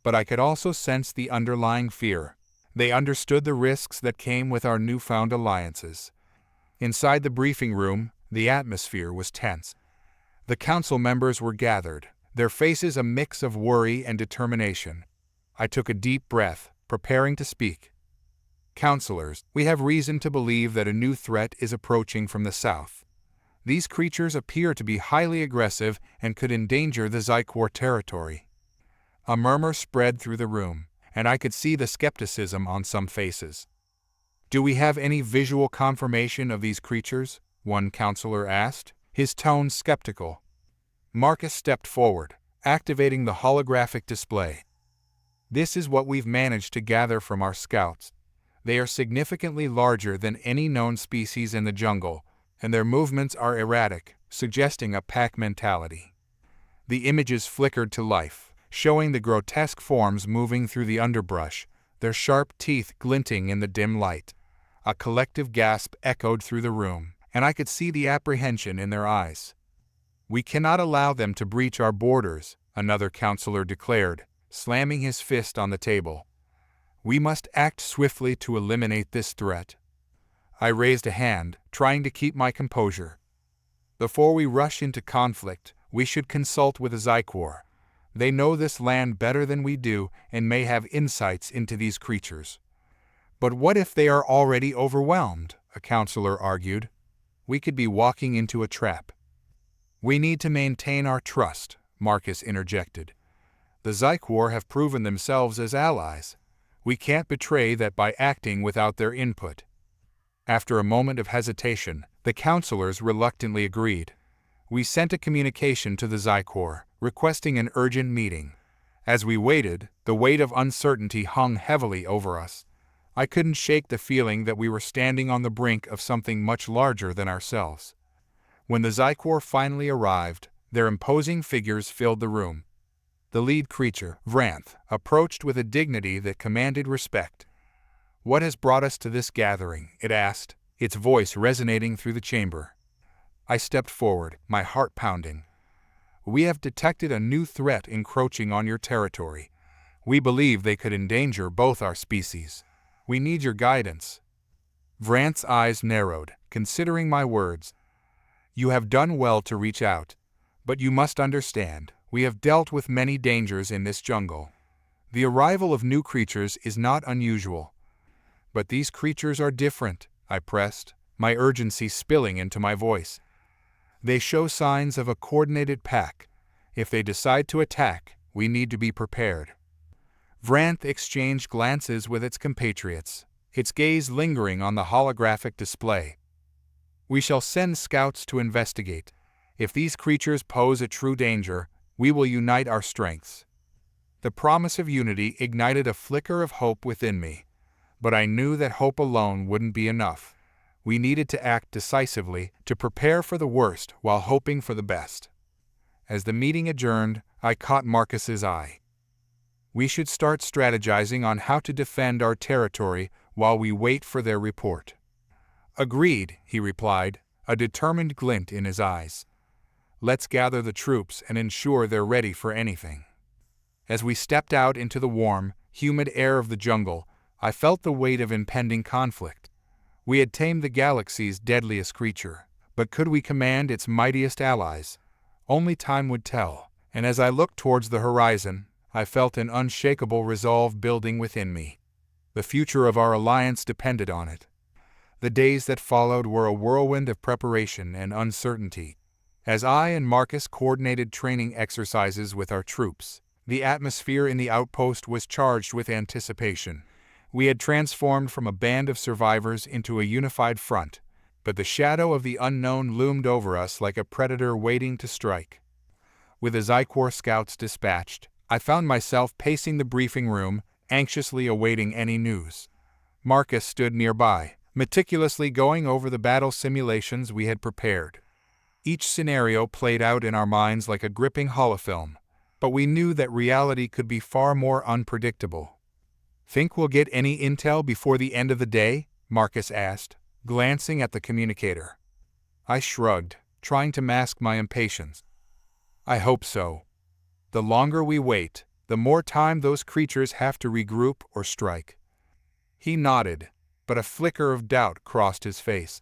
But I could also sense the underlying fear. They understood the risks that came with our newfound alliances. Inside the briefing room, the atmosphere was tense. The council members were gathered, their faces a mix of worry and determination. I took a deep breath, preparing to speak. Counselors, we have reason to believe that a new threat is approaching from the south. These creatures appear to be highly aggressive and could endanger the Xy'quorr territory. A murmur spread through the room, and I could see the skepticism on some faces. Do we have any visual confirmation of these creatures? One counselor asked, his tone skeptical. Marcus stepped forward, activating the holographic display. This is what we've managed to gather from our scouts. They are significantly larger than any known species in the jungle, and their movements are erratic, suggesting a pack mentality. The images flickered to life, showing the grotesque forms moving through the underbrush, their sharp teeth glinting in the dim light. A collective gasp echoed through the room, and I could see the apprehension in their eyes. We cannot allow them to breach our borders, another counselor declared, slamming his fist on the table. We must act swiftly to eliminate this threat. I raised a hand, trying to keep my composure. Before we rush into conflict, we should consult with the Xy'quorr. They know this land better than we do and may have insights into these creatures. But what if they are already overwhelmed? A counselor argued. We could be walking into a trap. We need to maintain our trust, Marcus interjected. The Xy'quorr have proven themselves as allies. We can't betray that by acting without their input. After a moment of hesitation, the counselors reluctantly agreed. We sent a communication to the Xy'quorr, requesting an urgent meeting. As we waited, the weight of uncertainty hung heavily over us. I couldn't shake the feeling that we were standing on the brink of something much larger than ourselves. When the Xy'quorr finally arrived, their imposing figures filled the room. The lead creature, Vranth, approached with a dignity that commanded respect. What has brought us to this gathering? It asked, its voice resonating through the chamber. I stepped forward, my heart pounding. We have detected a new threat encroaching on your territory. We believe they could endanger both our species. We need your guidance. Vranth's eyes narrowed, considering my words. You have done well to reach out. But you must understand, we have dealt with many dangers in this jungle. The arrival of new creatures is not unusual. But these creatures are different, I pressed, my urgency spilling into my voice. They show signs of a coordinated pack. If they decide to attack, we need to be prepared. Vranth exchanged glances with its compatriots, its gaze lingering on the holographic display. We shall send scouts to investigate. If these creatures pose a true danger, we will unite our strengths. The promise of unity ignited a flicker of hope within me. But I knew that hope alone wouldn't be enough. We needed to act decisively, to prepare for the worst while hoping for the best. As the meeting adjourned, I caught Marcus's eye. We should start strategizing on how to defend our territory while we wait for their report. Agreed, he replied, a determined glint in his eyes. Let's gather the troops and ensure they're ready for anything. As we stepped out into the warm, humid air of the jungle, I felt the weight of impending conflict. We had tamed the galaxy's deadliest creature, but could we command its mightiest allies? Only time would tell, and as I looked towards the horizon, I felt an unshakable resolve building within me. The future of our alliance depended on it. The days that followed were a whirlwind of preparation and uncertainty. As I and Marcus coordinated training exercises with our troops, the atmosphere in the outpost was charged with anticipation. We had transformed from a band of survivors into a unified front, but the shadow of the unknown loomed over us like a predator waiting to strike. With the Xy'quorr scouts dispatched, I found myself pacing the briefing room, anxiously awaiting any news. Marcus stood nearby, meticulously going over the battle simulations we had prepared. Each scenario played out in our minds like a gripping holofilm, but we knew that reality could be far more unpredictable. Think we'll get any intel before the end of the day? Marcus asked, glancing at the communicator. I shrugged, trying to mask my impatience. I hope so. The longer we wait, the more time those creatures have to regroup or strike. He nodded, but a flicker of doubt crossed his face.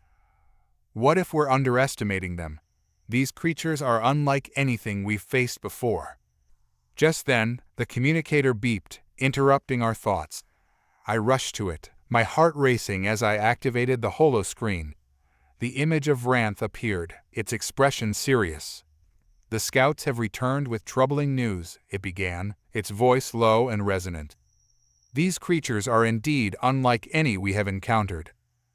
What if we're underestimating them? These creatures are unlike anything we've faced before. Just then, the communicator beeped, interrupting our thoughts. I rushed to it, my heart racing as I activated the holoscreen. The image of Ranth appeared, its expression serious. The scouts have returned with troubling news, it began, its voice low and resonant. These creatures are indeed unlike any we have encountered.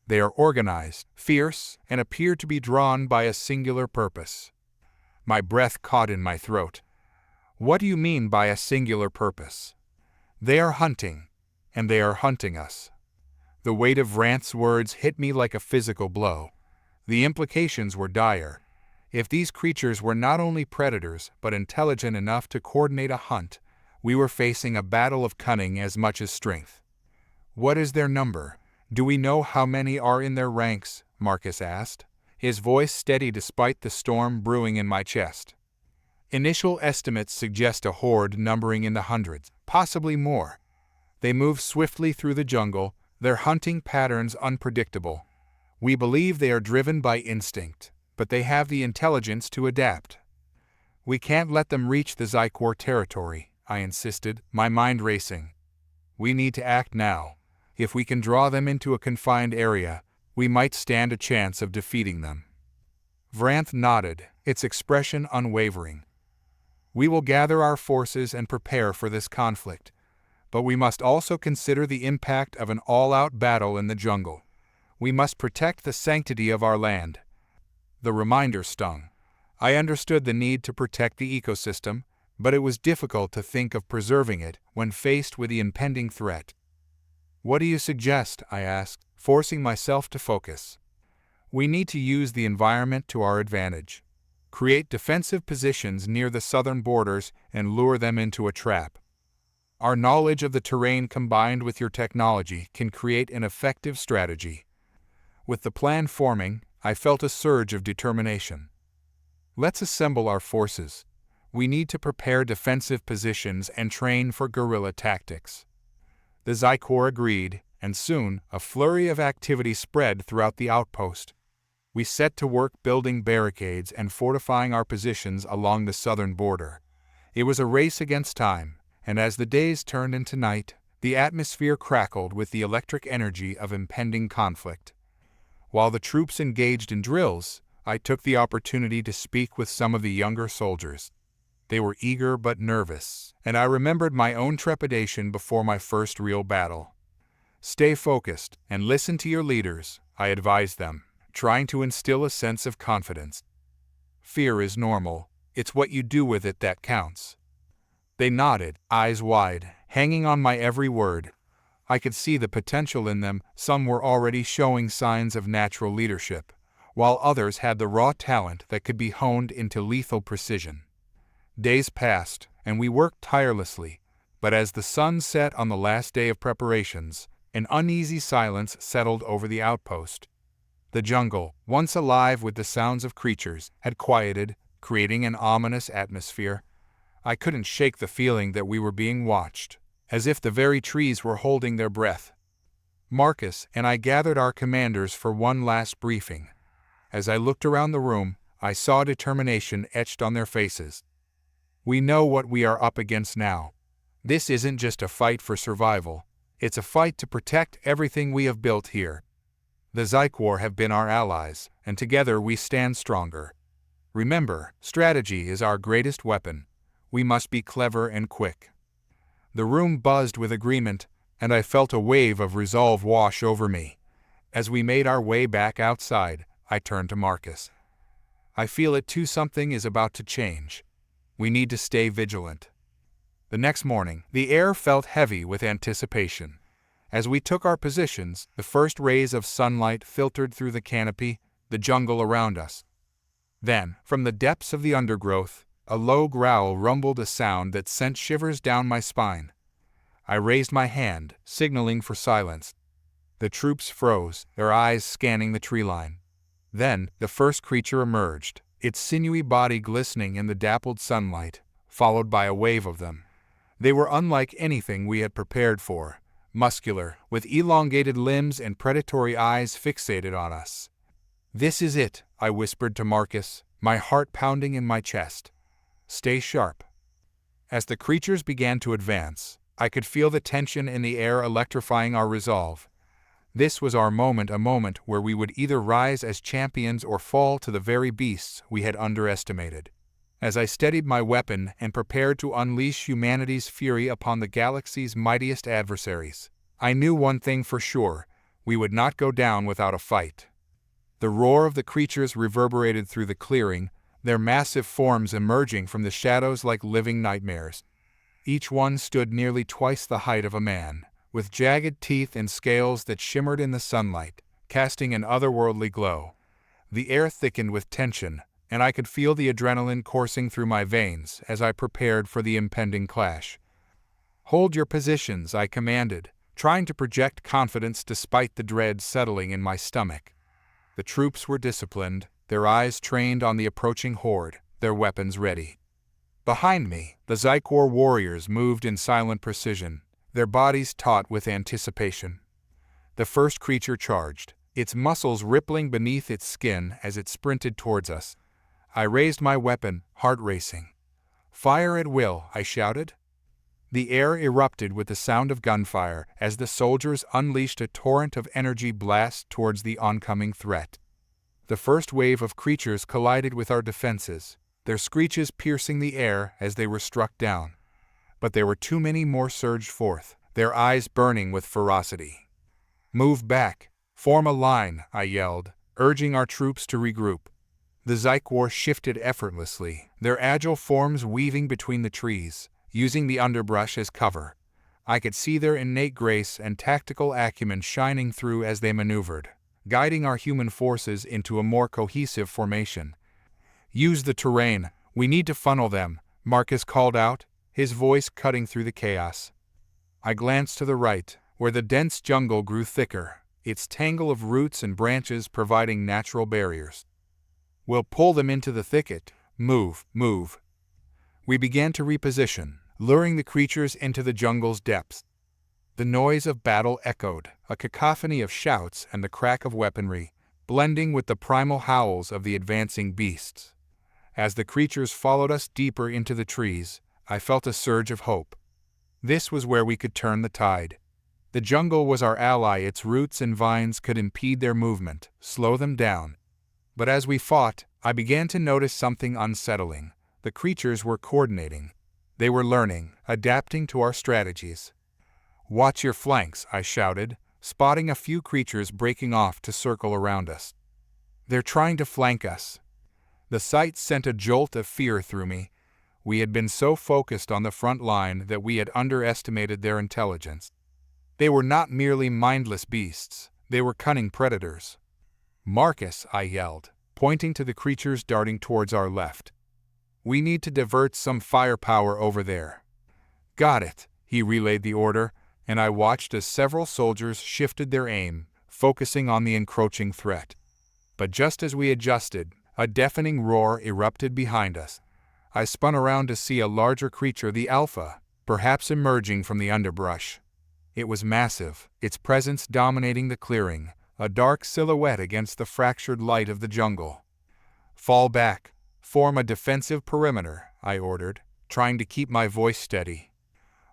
They are organized, fierce, and appear to be drawn by a singular purpose. My breath caught in my throat. What do you mean by a singular purpose? They are hunting, and they are hunting us. The weight of Ranth's words hit me like a physical blow. The implications were dire. If these creatures were not only predators but intelligent enough to coordinate a hunt, we were facing a battle of cunning as much as strength. What is their number? Do we know how many are in their ranks? Marcus asked, his voice steady despite the storm brewing in my chest. Initial estimates suggest a horde numbering in the hundreds, possibly more. They move swiftly through the jungle, their hunting patterns unpredictable. We believe they are driven by instinct, but they have the intelligence to adapt. We can't let them reach the Xy'quorr territory, I insisted, my mind racing. We need to act now. If we can draw them into a confined area, we might stand a chance of defeating them. Ranth nodded, its expression unwavering. We will gather our forces and prepare for this conflict, but we must also consider the impact of an all-out battle in the jungle. We must protect the sanctity of our land. The reminder stung. I understood the need to protect the ecosystem, but it was difficult to think of preserving it when faced with the impending threat. What do you suggest? I asked, forcing myself to focus. We need to use the environment to our advantage. Create defensive positions near the southern borders and lure them into a trap. Our knowledge of the terrain combined with your technology can create an effective strategy. With the plan forming, I felt a surge of determination. Let's assemble our forces. We need to prepare defensive positions and train for guerrilla tactics. The Xy'quorr agreed, and soon a flurry of activity spread throughout the outpost. We set to work building barricades and fortifying our positions along the southern border. It was a race against time, and as the days turned into night, the atmosphere crackled with the electric energy of impending conflict. While the troops engaged in drills, I took the opportunity to speak with some of the younger soldiers. They were eager but nervous, and I remembered my own trepidation before my first real battle. Stay focused and listen to your leaders, I advised them, trying to instill a sense of confidence. Fear is normal. It's what you do with it that counts. They nodded, eyes wide, hanging on my every word. I could see the potential in them. Some were already showing signs of natural leadership, while others had the raw talent that could be honed into lethal precision. Days passed, and we worked tirelessly, but as the sun set on the last day of preparations, an uneasy silence settled over the outpost. The jungle, once alive with the sounds of creatures, had quieted, creating an ominous atmosphere. I couldn't shake the feeling that we were being watched, as if the very trees were holding their breath. Marcus and I gathered our commanders for one last briefing. As I looked around the room, I saw determination etched on their faces. We know what we are up against now. This isn't just a fight for survival. It's a fight to protect everything we have built here. The Xy'quorr have been our allies, and together we stand stronger. Remember, strategy is our greatest weapon. We must be clever and quick. The room buzzed with agreement, and I felt a wave of resolve wash over me. As we made our way back outside, I turned to Marcus. I feel it too. Something is about to change. We need to stay vigilant. The next morning, the air felt heavy with anticipation. As we took our positions, the first rays of sunlight filtered through the canopy, the jungle around us. Then, from the depths of the undergrowth, a low growl rumbled, a sound that sent shivers down my spine. I raised my hand, signaling for silence. The troops froze, their eyes scanning the tree line. Then, the first creature emerged, its sinewy body glistening in the dappled sunlight, followed by a wave of them. They were unlike anything we had prepared for, muscular, with elongated limbs and predatory eyes fixated on us. "This is it," I whispered to Marcus, my heart pounding in my chest. "Stay sharp." As the creatures began to advance, I could feel the tension in the air electrifying our resolve. This was our moment, a moment where we would either rise as champions or fall to the very beasts we had underestimated. As I steadied my weapon and prepared to unleash humanity's fury upon the galaxy's mightiest adversaries, I knew one thing for sure: we would not go down without a fight. The roar of the creatures reverberated through the clearing, their massive forms emerging from the shadows like living nightmares. Each one stood nearly twice the height of a man, with jagged teeth and scales that shimmered in the sunlight, casting an otherworldly glow. The air thickened with tension, and I could feel the adrenaline coursing through my veins as I prepared for the impending clash. "Hold your positions," I commanded, trying to project confidence despite the dread settling in my stomach. The troops were disciplined, their eyes trained on the approaching horde, their weapons ready. Behind me, the Xy'quorr warriors moved in silent precision, their bodies taut with anticipation. The first creature charged, its muscles rippling beneath its skin as it sprinted towards us. I raised my weapon, heart racing. "Fire at will," I shouted. The air erupted with the sound of gunfire as the soldiers unleashed a torrent of energy blast towards the oncoming threat. The first wave of creatures collided with our defenses, their screeches piercing the air as they were struck down. But there were too many more surged forth, their eyes burning with ferocity. "Move back! Form a line!" I yelled, urging our troops to regroup. The Xy'quorr shifted effortlessly, their agile forms weaving between the trees, using the underbrush as cover. I could see their innate grace and tactical acumen shining through as they maneuvered, guiding our human forces into a more cohesive formation. "Use the terrain, we need to funnel them," Marcus called out, his voice cutting through the chaos. I glanced to the right, where the dense jungle grew thicker, its tangle of roots and branches providing natural barriers. "We'll pull them into the thicket. Move, move." We began to reposition, luring the creatures into the jungle's depths. The noise of battle echoed, a cacophony of shouts and the crack of weaponry, blending with the primal howls of the advancing beasts. As the creatures followed us deeper into the trees, I felt a surge of hope. This was where we could turn the tide. The jungle was our ally, its roots and vines could impede their movement, slow them down. But as we fought, I began to notice something unsettling. The creatures were coordinating. They were learning, adapting to our strategies. "Watch your flanks," I shouted, spotting a few creatures breaking off to circle around us. "They're trying to flank us." The sight sent a jolt of fear through me. We had been so focused on the front line that we had underestimated their intelligence. They were not merely mindless beasts, they were cunning predators. "Marcus," I yelled, pointing to the creatures darting towards our left. "We need to divert some firepower over there." "Got it," he relayed the order, and I watched as several soldiers shifted their aim, focusing on the encroaching threat. But just as we adjusted, a deafening roar erupted behind us. I spun around to see a larger creature, the Alpha, perhaps emerging from the underbrush. It was massive, its presence dominating the clearing, a dark silhouette against the fractured light of the jungle. "Fall back, form a defensive perimeter," I ordered, trying to keep my voice steady.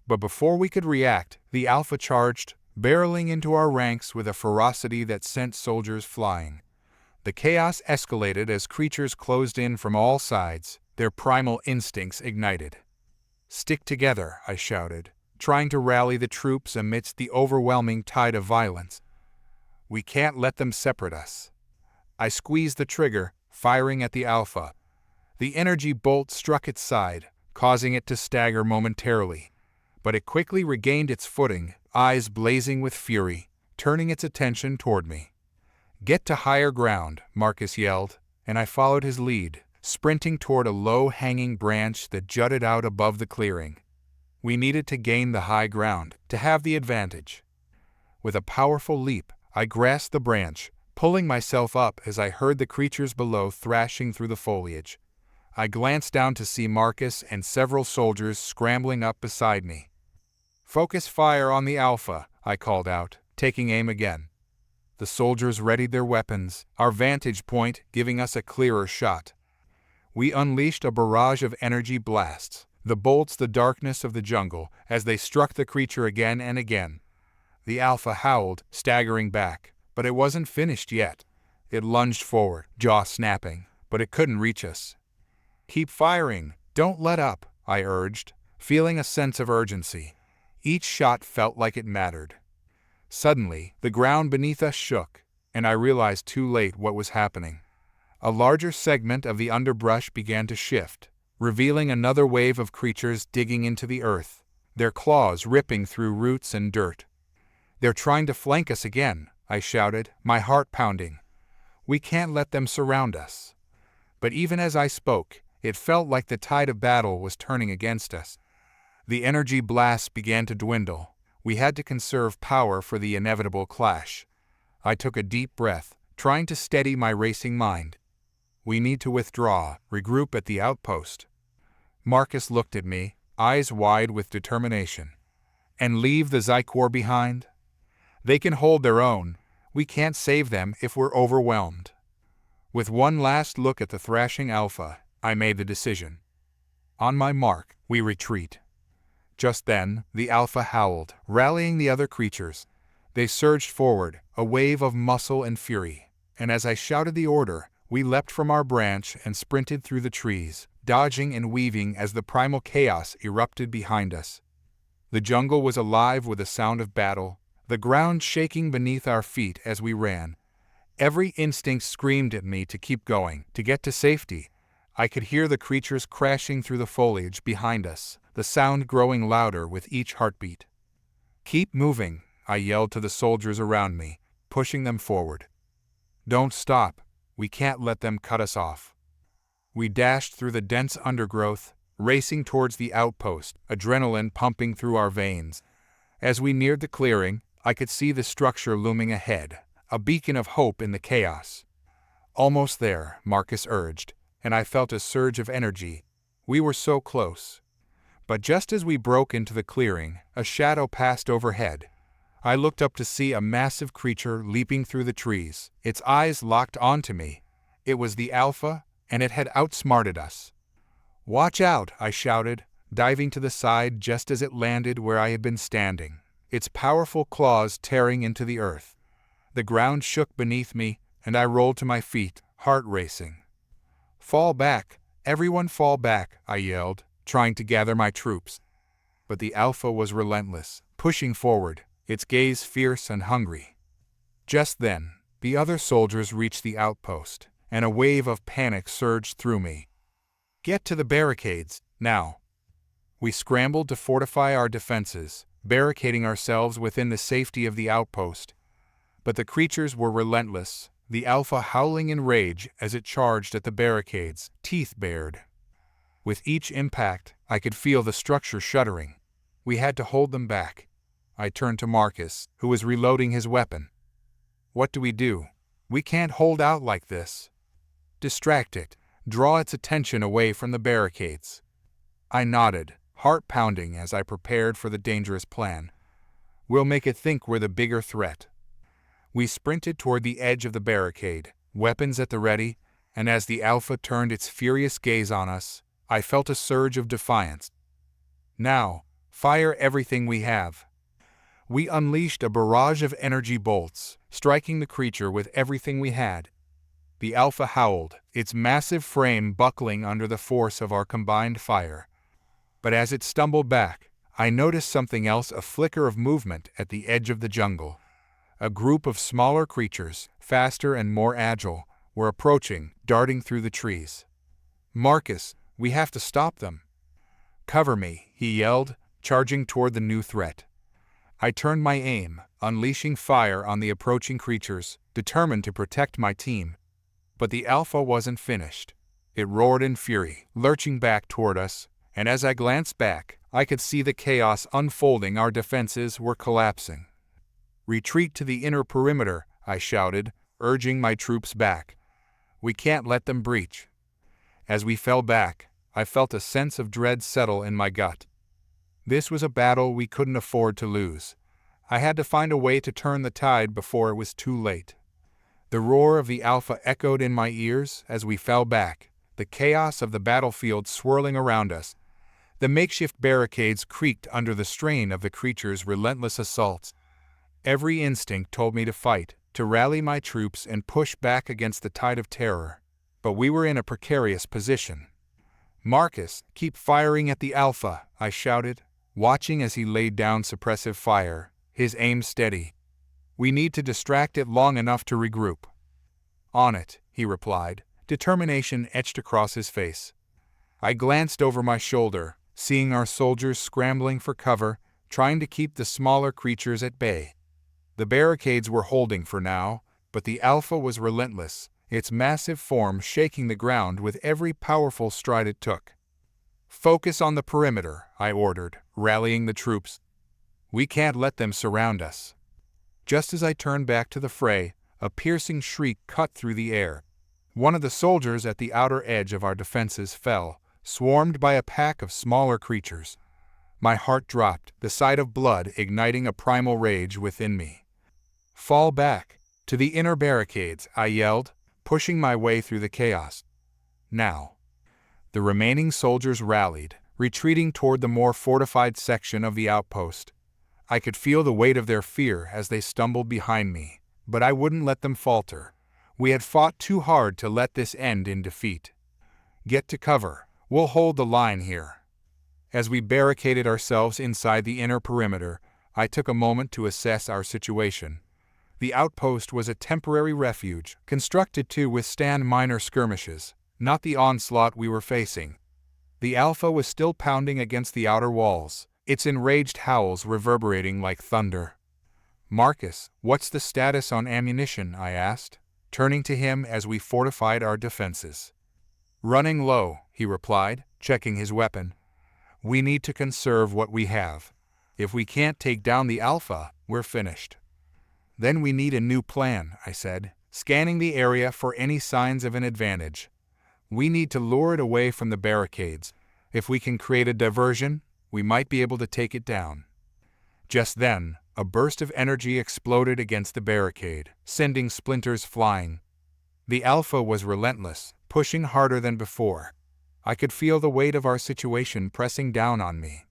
But before we could react, the Alpha charged, barreling into our ranks with a ferocity that sent soldiers flying. The chaos escalated as creatures closed in from all sides, their primal instincts ignited. "Stick together," I shouted, trying to rally the troops amidst the overwhelming tide of violence. "We can't let them separate us." I squeezed the trigger, firing at the Alpha. The energy bolt struck its side, causing it to stagger momentarily. But it quickly regained its footing, eyes blazing with fury, turning its attention toward me. "Get to higher ground," Marcus yelled, and I followed his lead, sprinting toward a low-hanging branch that jutted out above the clearing. We needed to gain the high ground, to have the advantage. With a powerful leap, I grasped the branch, pulling myself up as I heard the creatures below thrashing through the foliage. I glanced down to see Marcus and several soldiers scrambling up beside me. "Focus fire on the Alpha," I called out, taking aim again. The soldiers readied their weapons, our vantage point giving us a clearer shot. We unleashed a barrage of energy blasts, the bolts the darkness of the jungle, as they struck the creature again and again. The Alpha howled, staggering back, but it wasn't finished yet. It lunged forward, jaw snapping, but it couldn't reach us. "Keep firing, don't let up," I urged, feeling a sense of urgency. Each shot felt like it mattered. Suddenly, the ground beneath us shook, and I realized too late what was happening. A larger segment of the underbrush began to shift, revealing another wave of creatures digging into the earth, their claws ripping through roots and dirt. "They're trying to flank us again," I shouted, my heart pounding. "We can't let them surround us." But even as I spoke, it felt like the tide of battle was turning against us. The energy blasts began to dwindle. We had to conserve power for the inevitable clash. I took a deep breath, trying to steady my racing mind. "We need to withdraw, regroup at the outpost." Marcus looked at me, eyes wide with determination. "And leave the Xy'quorr behind? They can hold their own. We can't save them if we're overwhelmed." With one last look at the thrashing Alpha, I made the decision. On my mark, we retreat. Just then, the Alpha howled, rallying the other creatures. They surged forward, a wave of muscle and fury, and as I shouted the order, we leapt from our branch and sprinted through the trees, dodging and weaving as the primal chaos erupted behind us. The jungle was alive with the sound of battle, the ground shaking beneath our feet as we ran. Every instinct screamed at me to keep going, to get to safety. I could hear the creatures crashing through the foliage behind us, the sound growing louder with each heartbeat. "Keep moving," I yelled to the soldiers around me, pushing them forward. "Don't stop. We can't let them cut us off." We dashed through the dense undergrowth, racing towards the outpost, adrenaline pumping through our veins. As we neared the clearing, I could see the structure looming ahead, a beacon of hope in the chaos. "Almost there," Marcus urged, and I felt a surge of energy. We were so close. But just as we broke into the clearing, a shadow passed overhead. I looked up to see a massive creature leaping through the trees, its eyes locked onto me. It was the Alpha, and it had outsmarted us. "Watch out," I shouted, diving to the side just as it landed where I had been standing, its powerful claws tearing into the earth. The ground shook beneath me, and I rolled to my feet, heart racing. "Fall back, everyone fall back," I yelled, trying to gather my troops. But the Alpha was relentless, pushing forward, its gaze fierce and hungry. Just then, the other soldiers reached the outpost, and a wave of panic surged through me. "Get to the barricades, now!" We scrambled to fortify our defenses, barricading ourselves within the safety of the outpost. But the creatures were relentless, the Alpha howling in rage as it charged at the barricades, teeth bared. With each impact, I could feel the structure shuddering. We had to hold them back. I turned to Marcus, who was reloading his weapon. "What do? We can't hold out like this." "Distract it. Draw its attention away from the barricades." I nodded, heart pounding as I prepared for the dangerous plan. "We'll make it think we're the bigger threat." We sprinted toward the edge of the barricade, weapons at the ready, and as the Alpha turned its furious gaze on us, I felt a surge of defiance. "Now, fire everything we have." We unleashed a barrage of energy bolts, striking the creature with everything we had. The Alpha howled, its massive frame buckling under the force of our combined fire. But as it stumbled back, I noticed something else, a flicker of movement at the edge of the jungle. A group of smaller creatures, faster and more agile, were approaching, darting through the trees. "Marcus, we have to stop them." "Cover me," he yelled, charging toward the new threat. I turned my aim, unleashing fire on the approaching creatures, determined to protect my team. But the Alpha wasn't finished. It roared in fury, lurching back toward us, and as I glanced back, I could see the chaos unfolding. Our defenses were collapsing. "Retreat to the inner perimeter," I shouted, urging my troops back. "We can't let them breach." As we fell back, I felt a sense of dread settle in my gut. This was a battle we couldn't afford to lose. I had to find a way to turn the tide before it was too late. The roar of the Alpha echoed in my ears as we fell back, the chaos of the battlefield swirling around us. The makeshift barricades creaked under the strain of the creature's relentless assaults. Every instinct told me to fight, to rally my troops and push back against the tide of terror. But we were in a precarious position. "Marcus, keep firing at the Alpha," I shouted, watching as he laid down suppressive fire, his aim steady. "We need to distract it long enough to regroup." "On it," he replied, determination etched across his face. I glanced over my shoulder, seeing our soldiers scrambling for cover, trying to keep the smaller creatures at bay. The barricades were holding for now, but the Alpha was relentless, its massive form shaking the ground with every powerful stride it took. "Focus on the perimeter," I ordered, rallying the troops. "We can't let them surround us." Just as I turned back to the fray, a piercing shriek cut through the air. One of the soldiers at the outer edge of our defenses fell, swarmed by a pack of smaller creatures. My heart dropped, the sight of blood igniting a primal rage within me. "Fall back! To the inner barricades!" I yelled, pushing my way through the chaos. "Now!" The remaining soldiers rallied, retreating toward the more fortified section of the outpost. I could feel the weight of their fear as they stumbled behind me, but I wouldn't let them falter. We had fought too hard to let this end in defeat. "Get to cover. We'll hold the line here." As we barricaded ourselves inside the inner perimeter, I took a moment to assess our situation. The outpost was a temporary refuge, constructed to withstand minor skirmishes, not the onslaught we were facing. The Alpha was still pounding against the outer walls, its enraged howls reverberating like thunder. "Marcus, what's the status on ammunition?" I asked, turning to him as we fortified our defenses. "Running low," he replied, checking his weapon. "We need to conserve what we have. If we can't take down the Alpha, we're finished." "Then we need a new plan," I said, scanning the area for any signs of an advantage. "We need to lure it away from the barricades. If we can create a diversion, we might be able to take it down." Just then, a burst of energy exploded against the barricade, sending splinters flying. The Alpha was relentless, pushing harder than before. I could feel the weight of our situation pressing down on me.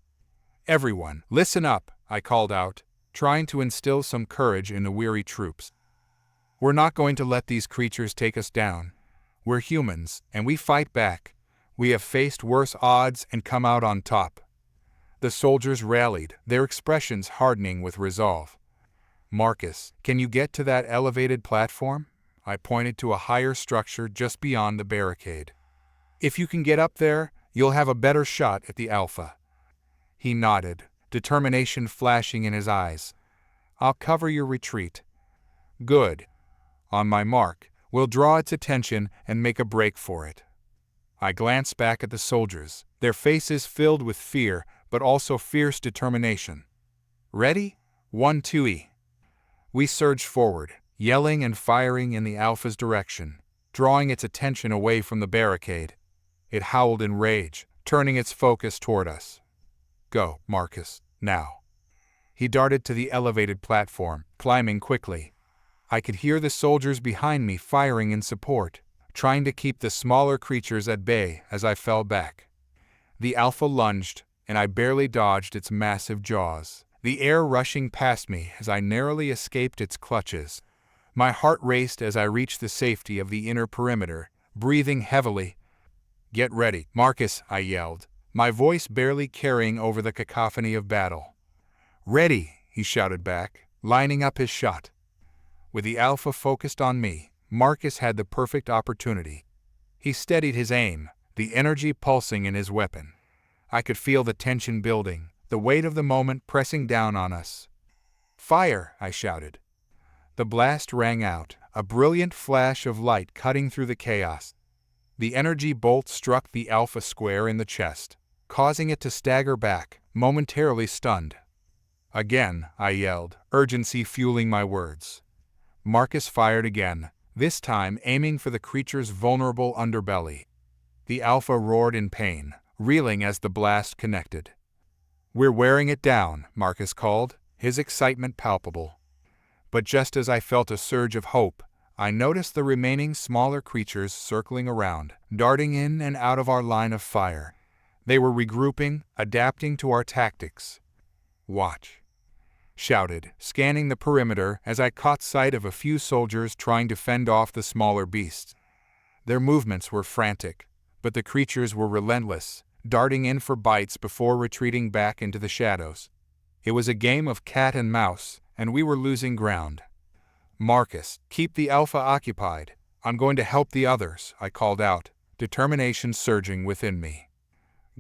"Everyone, listen up," I called out, trying to instill some courage in the weary troops. "We're not going to let these creatures take us down. We're humans, and we fight back. We have faced worse odds and come out on top." The soldiers rallied, their expressions hardening with resolve. "Marcus, can you get to that elevated platform?" I pointed to a higher structure just beyond the barricade. "If you can get up there, you'll have a better shot at the Alpha." He nodded, determination flashing in his eyes. "I'll cover your retreat." "Good. On my mark, we'll draw its attention and make a break for it." I glanced back at the soldiers, their faces filled with fear, but also fierce determination. "Ready? 1, 2, We surged forward, yelling and firing in the Alpha's direction, drawing its attention away from the barricade. It howled in rage, turning its focus toward us. "Go, Marcus, now." He darted to the elevated platform, climbing quickly. I could hear the soldiers behind me firing in support, trying to keep the smaller creatures at bay as I fell back. The Alpha lunged, and I barely dodged its massive jaws, the air rushing past me as I narrowly escaped its clutches. My heart raced as I reached the safety of the inner perimeter, breathing heavily. "Get ready, Marcus," I yelled, my voice barely carrying over the cacophony of battle. "Ready," he shouted back, lining up his shot. With the Alpha focused on me, Marcus had the perfect opportunity. He steadied his aim, the energy pulsing in his weapon. I could feel the tension building, the weight of the moment pressing down on us. "Fire!" I shouted. The blast rang out, a brilliant flash of light cutting through the chaos. The energy bolt struck the Alpha square in the chest. causing it to stagger back, momentarily stunned. Again, I yelled, urgency fueling my words. Marcus fired again, this time aiming for the creature's vulnerable underbelly. The alpha roared in pain, reeling as the blast connected. "We're wearing it down," Marcus called, his excitement palpable. But just as I felt a surge of hope, I noticed the remaining smaller creatures circling around, darting in and out of our line of fire. They were regrouping, adapting to our tactics. "Watch!" shouted, scanning the perimeter as I caught sight of a few soldiers trying to fend off the smaller beasts. Their movements were frantic, but the creatures were relentless, darting in for bites before retreating back into the shadows. It was a game of cat and mouse, and we were losing ground. "Marcus, keep the alpha occupied. I'm going to help the others," I called out, determination surging within me.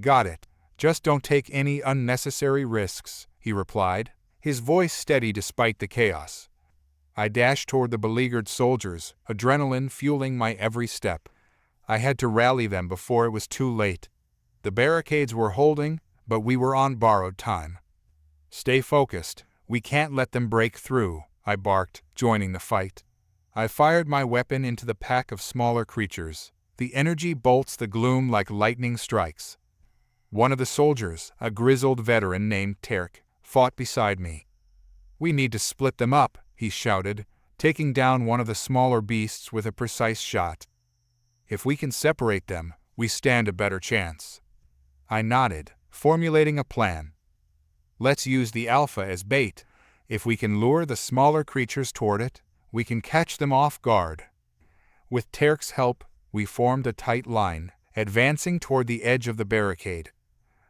"Got it. Just don't take any unnecessary risks," he replied, his voice steady despite the chaos. I dashed toward the beleaguered soldiers, adrenaline fueling my every step. I had to rally them before it was too late. The barricades were holding, but we were on borrowed time. "Stay focused. We can't let them break through," I barked, joining the fight. I fired my weapon into the pack of smaller creatures, the energy bolts the gloom like lightning strikes. One of the soldiers, a grizzled veteran named Terk, fought beside me. "We need to split them up," he shouted, taking down one of the smaller beasts with a precise shot. "If we can separate them, we stand a better chance." I nodded, formulating a plan. "Let's use the alpha as bait. If we can lure the smaller creatures toward it, we can catch them off guard." With Terk's help, we formed a tight line, advancing toward the edge of the barricade.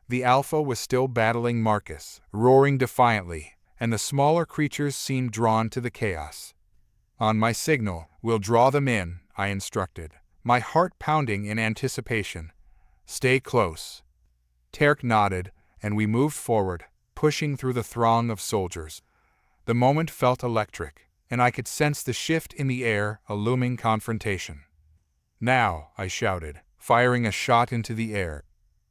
The alpha was still battling Marcus, roaring defiantly, and the smaller creatures seemed drawn to the chaos. "On my signal, we'll draw them in," I instructed, my heart pounding in anticipation. "Stay close." Terk nodded, and we moved forward, pushing through the throng of soldiers. The moment felt electric, and I could sense the shift in the air, a looming confrontation. "Now," I shouted, firing a shot into the air.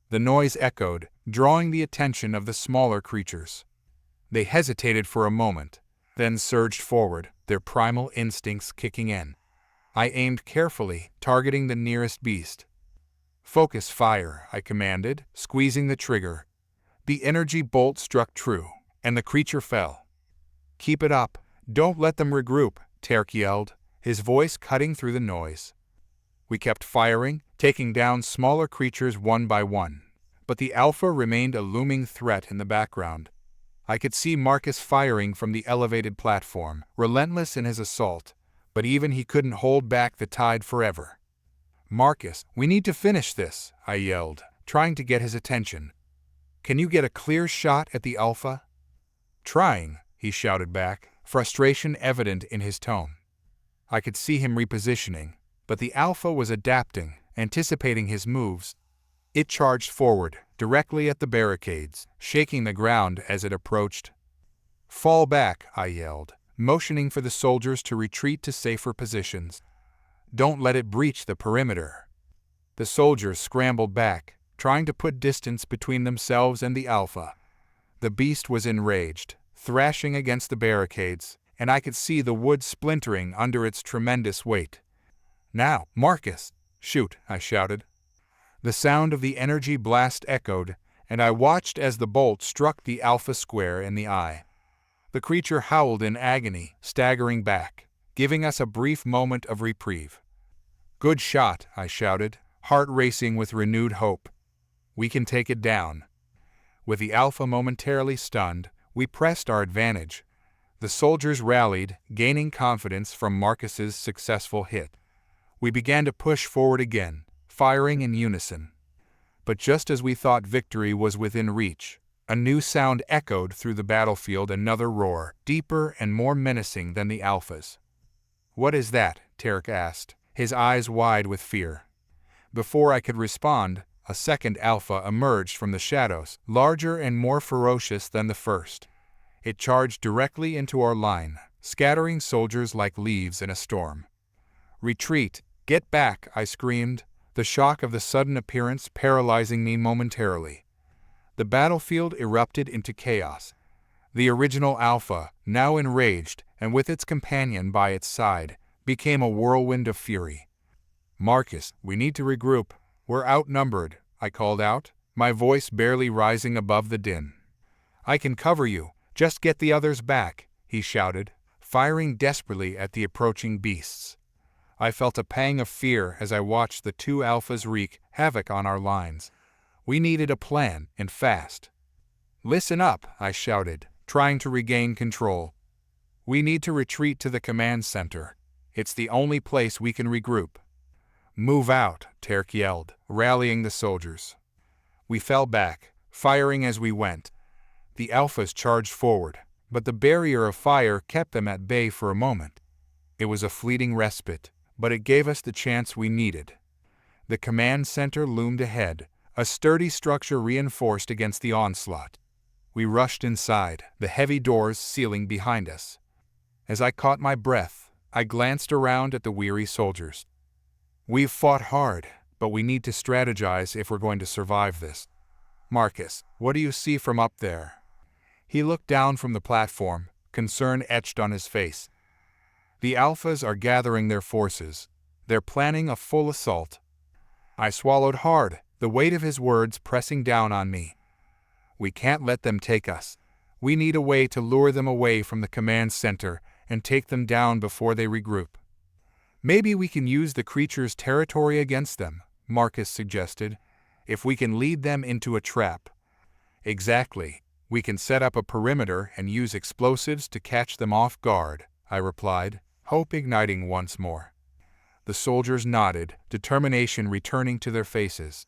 The noise echoed, drawing the attention of the smaller creatures. They hesitated for a moment, then surged forward, their primal instincts kicking in. I aimed carefully, targeting the nearest beast. "Focus fire," I commanded, squeezing the trigger. The energy bolt struck true, and the creature fell. "Keep it up. Don't let them regroup," Terk yelled, his voice cutting through the noise. We kept firing, taking down smaller creatures one by one, but the alpha remained a looming threat in the background. I could see Marcus firing from the elevated platform, relentless in his assault, but even he couldn't hold back the tide forever. "Marcus, we need to finish this," I yelled, trying to get his attention. "Can you get a clear shot at the alpha?" "Trying," he shouted back, frustration evident in his tone. I could see him repositioning, but the alpha was adapting, anticipating his moves. It charged forward, directly at the barricades, shaking the ground as it approached. "Fall back," I yelled, motioning for the soldiers to retreat to safer positions. "Don't let it breach the perimeter." The soldiers scrambled back, trying to put distance between themselves and the alpha. The beast was enraged, thrashing against the barricades, and I could see the wood splintering under its tremendous weight. "Now, Marcus, shoot," I shouted. The sound of the energy blast echoed, and I watched as the bolt struck the alpha square in the eye. The creature howled in agony, staggering back, giving us a brief moment of reprieve. "Good shot," I shouted, heart racing with renewed hope. "We can take it down." With the alpha momentarily stunned, we pressed our advantage. The soldiers rallied, gaining confidence from Marcus's successful hit. We began to push forward again, firing in unison. But just as we thought victory was within reach, a new sound echoed through the battlefield, another roar, deeper and more menacing than the alpha's. "What is that?" Terk asked, his eyes wide with fear. Before I could respond, a second alpha emerged from the shadows, larger and more ferocious than the first. It charged directly into our line, scattering soldiers like leaves in a storm. "Retreat! Get back!" I screamed, the shock of the sudden appearance paralyzing me momentarily. The battlefield erupted into chaos. The original Alpha, now enraged, and with its companion by its side, became a whirlwind of fury. "Marcus, we need to regroup. We're outnumbered," I called out, my voice barely rising above the din. "I can cover you. Just get the others back," he shouted, firing desperately at the approaching beasts. I felt a pang of fear as I watched the two Alphas wreak havoc on our lines. We needed a plan, and fast. "Listen up," I shouted, trying to regain control. "We need to retreat to the command center. It's the only place we can regroup." "Move out," Terk yelled, rallying the soldiers. We fell back, firing as we went. The Alphas charged forward, but the barrier of fire kept them at bay for a moment. It was a fleeting respite, but it gave us the chance we needed. The command center loomed ahead, a sturdy structure reinforced against the onslaught. We rushed inside, the heavy doors sealing behind us. As I caught my breath, I glanced around at the weary soldiers. "We've fought hard, but we need to strategize if we're going to survive this. Marcus, what do you see from up there?" He looked down from the platform, concern etched on his face. "The Alphas are gathering their forces. They're planning a full assault." I swallowed hard, the weight of his words pressing down on me. "We can't let them take us. We need a way to lure them away from the command center and take them down before they regroup." "Maybe we can use the creature's territory against them," Marcus suggested, "if we can lead them into a trap." "Exactly. We can set up a perimeter and use explosives to catch them off guard," I replied, hope igniting once more. The soldiers nodded, determination returning to their faces.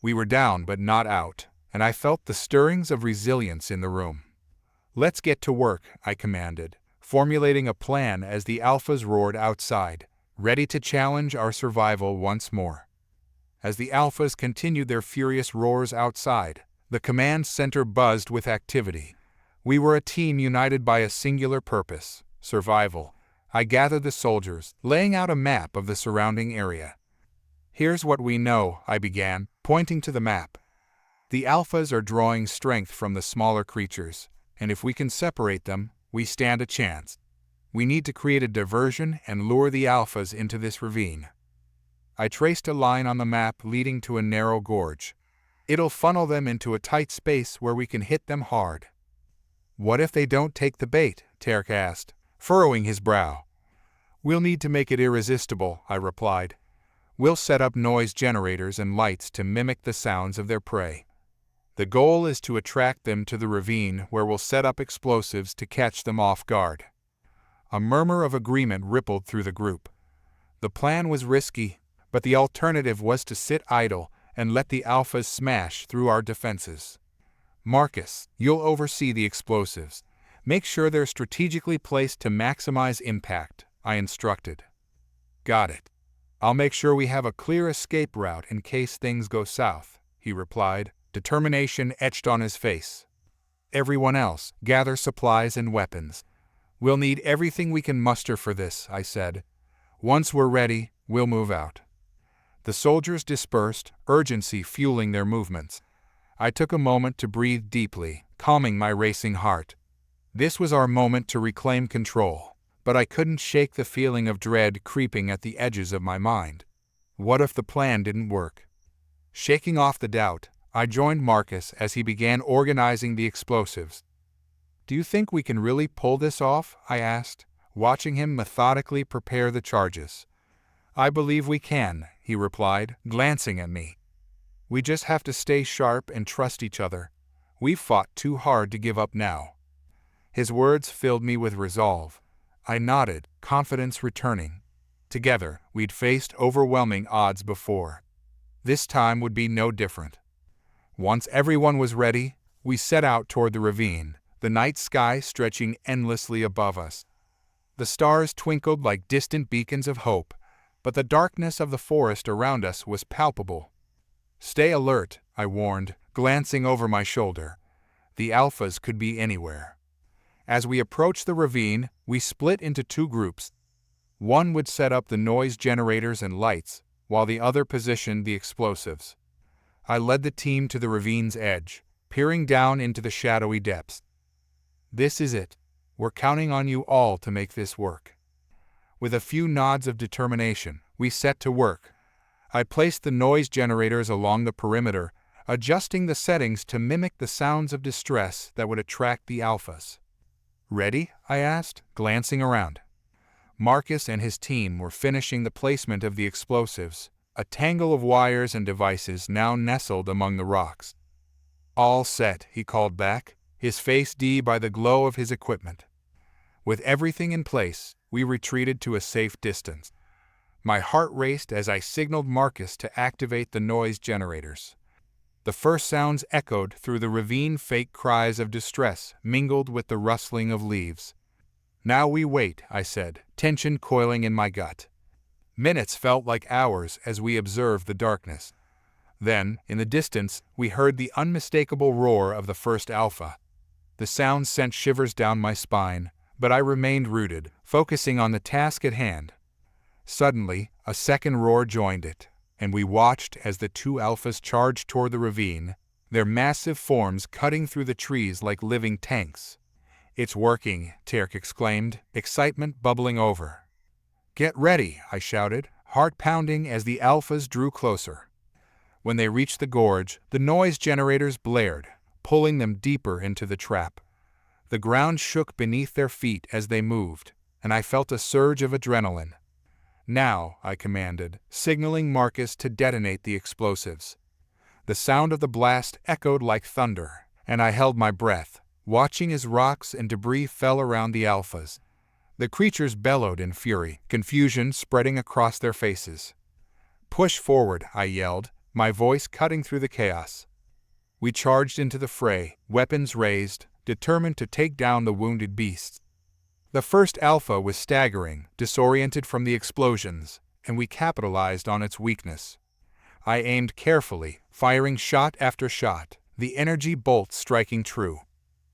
We were down but not out, and I felt the stirrings of resilience in the room. "Let's get to work," I commanded, formulating a plan as the Alphas roared outside, ready to challenge our survival once more. As the Alphas continued their furious roars outside, the command center buzzed with activity. We were a team united by a singular purpose: survival. I gathered the soldiers, laying out a map of the surrounding area. "Here's what we know," I began, pointing to the map. "The Alphas are drawing strength from the smaller creatures, and if we can separate them, we stand a chance. We need to create a diversion and lure the Alphas into this ravine." I traced a line on the map leading to a narrow gorge. "It'll funnel them into a tight space where we can hit them hard." "What if they don't take the bait?" Terk asked, furrowing his brow. "We'll need to make it irresistible," I replied. "We'll set up noise generators and lights to mimic the sounds of their prey. The goal is to attract them to the ravine where we'll set up explosives to catch them off guard." A murmur of agreement rippled through the group. The plan was risky, but the alternative was to sit idle and let the Alphas smash through our defenses. "Marcus, you'll oversee the explosives. Make sure they're strategically placed to maximize impact," I instructed. "Got it. I'll make sure we have a clear escape route in case things go south," he replied, determination etched on his face. "Everyone else, gather supplies and weapons. We'll need everything we can muster for this," I said. "Once we're ready, we'll move out." The soldiers dispersed, urgency fueling their movements. I took a moment to breathe deeply, calming my racing heart. This was our moment to reclaim control, but I couldn't shake the feeling of dread creeping at the edges of my mind. What if the plan didn't work? Shaking off the doubt, I joined Marcus as he began organizing the explosives. "Do you think we can really pull this off?" I asked, watching him methodically prepare the charges. "I believe we can," he replied, glancing at me. "We just have to stay sharp and trust each other. We've fought too hard to give up now." His words filled me with resolve. I nodded, confidence returning. Together, we'd faced overwhelming odds before. This time would be no different. Once everyone was ready, we set out toward the ravine, the night sky stretching endlessly above us. The stars twinkled like distant beacons of hope, but the darkness of the forest around us was palpable. "Stay alert," I warned, glancing over my shoulder. The Alphas could be anywhere. As we approached the ravine, we split into two groups. One would set up the noise generators and lights, while the other positioned the explosives. I led the team to the ravine's edge, peering down into the shadowy depths. "This is it. We're counting on you all to make this work." With a few nods of determination, we set to work. I placed the noise generators along the perimeter, adjusting the settings to mimic the sounds of distress that would attract the alphas. "Ready?" I asked, glancing around. Marcus and his team were finishing the placement of the explosives, a tangle of wires and devices now nestled among the rocks. "All set," he called back, his face dimmed by the glow of his equipment. With everything in place, we retreated to a safe distance. My heart raced as I signaled Marcus to activate the noise generators. The first sounds echoed through the ravine, fake cries of distress mingled with the rustling of leaves. "Now we wait," I said, tension coiling in my gut. Minutes felt like hours as we observed the darkness. Then, in the distance, we heard the unmistakable roar of the first alpha. The sound sent shivers down my spine, but I remained rooted, focusing on the task at hand. Suddenly, a second roar joined it, and we watched as the two alphas charged toward the ravine, their massive forms cutting through the trees like living tanks. "It's working," Terk exclaimed, excitement bubbling over. "Get ready," I shouted, heart pounding as the alphas drew closer. When they reached the gorge, the noise generators blared, pulling them deeper into the trap. The ground shook beneath their feet as they moved, and I felt a surge of adrenaline. "Now," I commanded, signaling Marcus to detonate the explosives. The sound of the blast echoed like thunder, and I held my breath, watching as rocks and debris fell around the alphas. The creatures bellowed in fury, confusion spreading across their faces. "Push forward," I yelled, my voice cutting through the chaos. We charged into the fray, weapons raised, determined to take down the wounded beasts. The first alpha was staggering, disoriented from the explosions, and we capitalized on its weakness. I aimed carefully, firing shot after shot, the energy bolts striking true.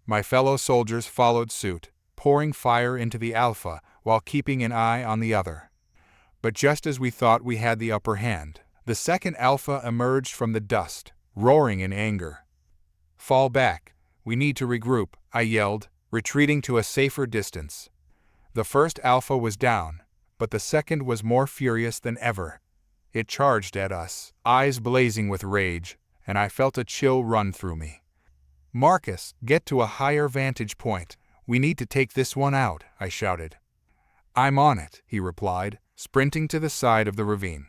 My fellow soldiers followed suit, pouring fire into the alpha while keeping an eye on the other. But just as we thought we had the upper hand, the second alpha emerged from the dust, roaring in anger. "Fall back. We need to regroup," I yelled, retreating to a safer distance. The first alpha was down, but the second was more furious than ever. It charged at us, eyes blazing with rage, and I felt a chill run through me. "Marcus, get to a higher vantage point. We need to take this one out," I shouted. "I'm on it," he replied, sprinting to the side of the ravine.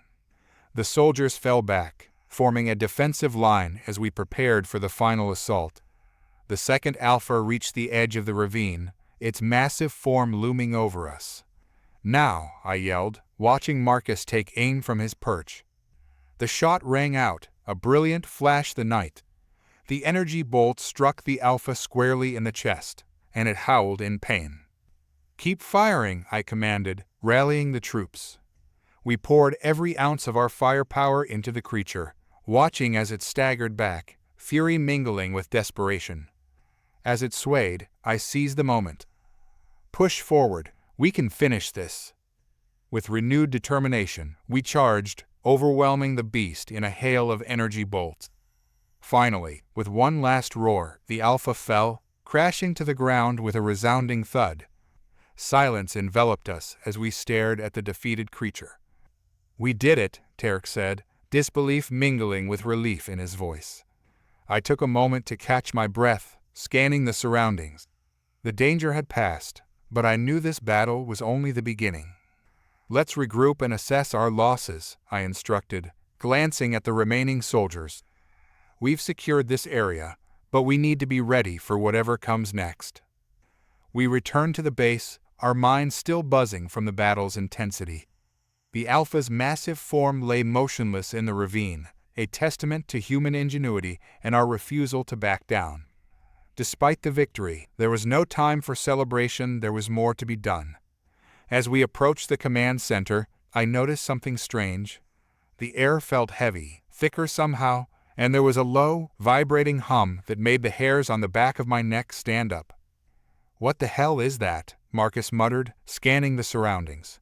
The soldiers fell back, forming a defensive line as we prepared for the final assault. The second alpha reached the edge of the ravine, its massive form looming over us. "Now," I yelled, watching Marcus take aim from his perch. The shot rang out, a brilliant flash the night. The energy bolt struck the alpha squarely in the chest, and it howled in pain. "Keep firing," I commanded, rallying the troops. We poured every ounce of our firepower into the creature, watching as it staggered back, fury mingling with desperation. As it swayed, I seized the moment. "Push forward, we can finish this." With renewed determination, we charged, overwhelming the beast in a hail of energy bolts. Finally, with one last roar, the alpha fell, crashing to the ground with a resounding thud. Silence enveloped us as we stared at the defeated creature. "We did it," Terk said, disbelief mingling with relief in his voice. I took a moment to catch my breath, scanning the surroundings. The danger had passed, but I knew this battle was only the beginning. "Let's regroup and assess our losses," I instructed, glancing at the remaining soldiers. "We've secured this area, but we need to be ready for whatever comes next." We returned to the base, our minds still buzzing from the battle's intensity. The alpha's massive form lay motionless in the ravine, a testament to human ingenuity and our refusal to back down. Despite the victory, there was no time for celebration, there was more to be done. As we approached the command center, I noticed something strange. The air felt heavy, thicker somehow, and there was a low, vibrating hum that made the hairs on the back of my neck stand up. "What the hell is that?" Marcus muttered, scanning the surroundings.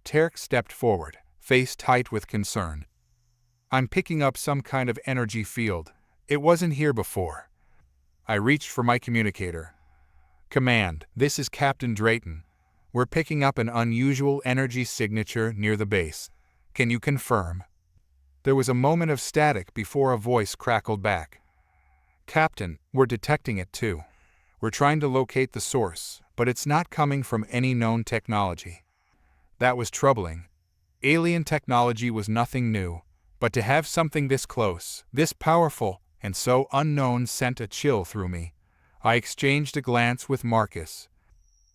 Terk stepped forward, face tight with concern. "I'm picking up some kind of energy field. It wasn't here before." I reached for my communicator. Command, this is Captain Drayton. We're picking up an unusual energy signature near the base. Can you confirm? There was a moment of static before a voice crackled back. Captain, we're detecting it too. We're trying to locate the source, but it's not coming from any known technology. That was troubling. Alien technology was nothing new, but to have something this close, this powerful, and so unknown sent a chill through me. I exchanged a glance with Marcus.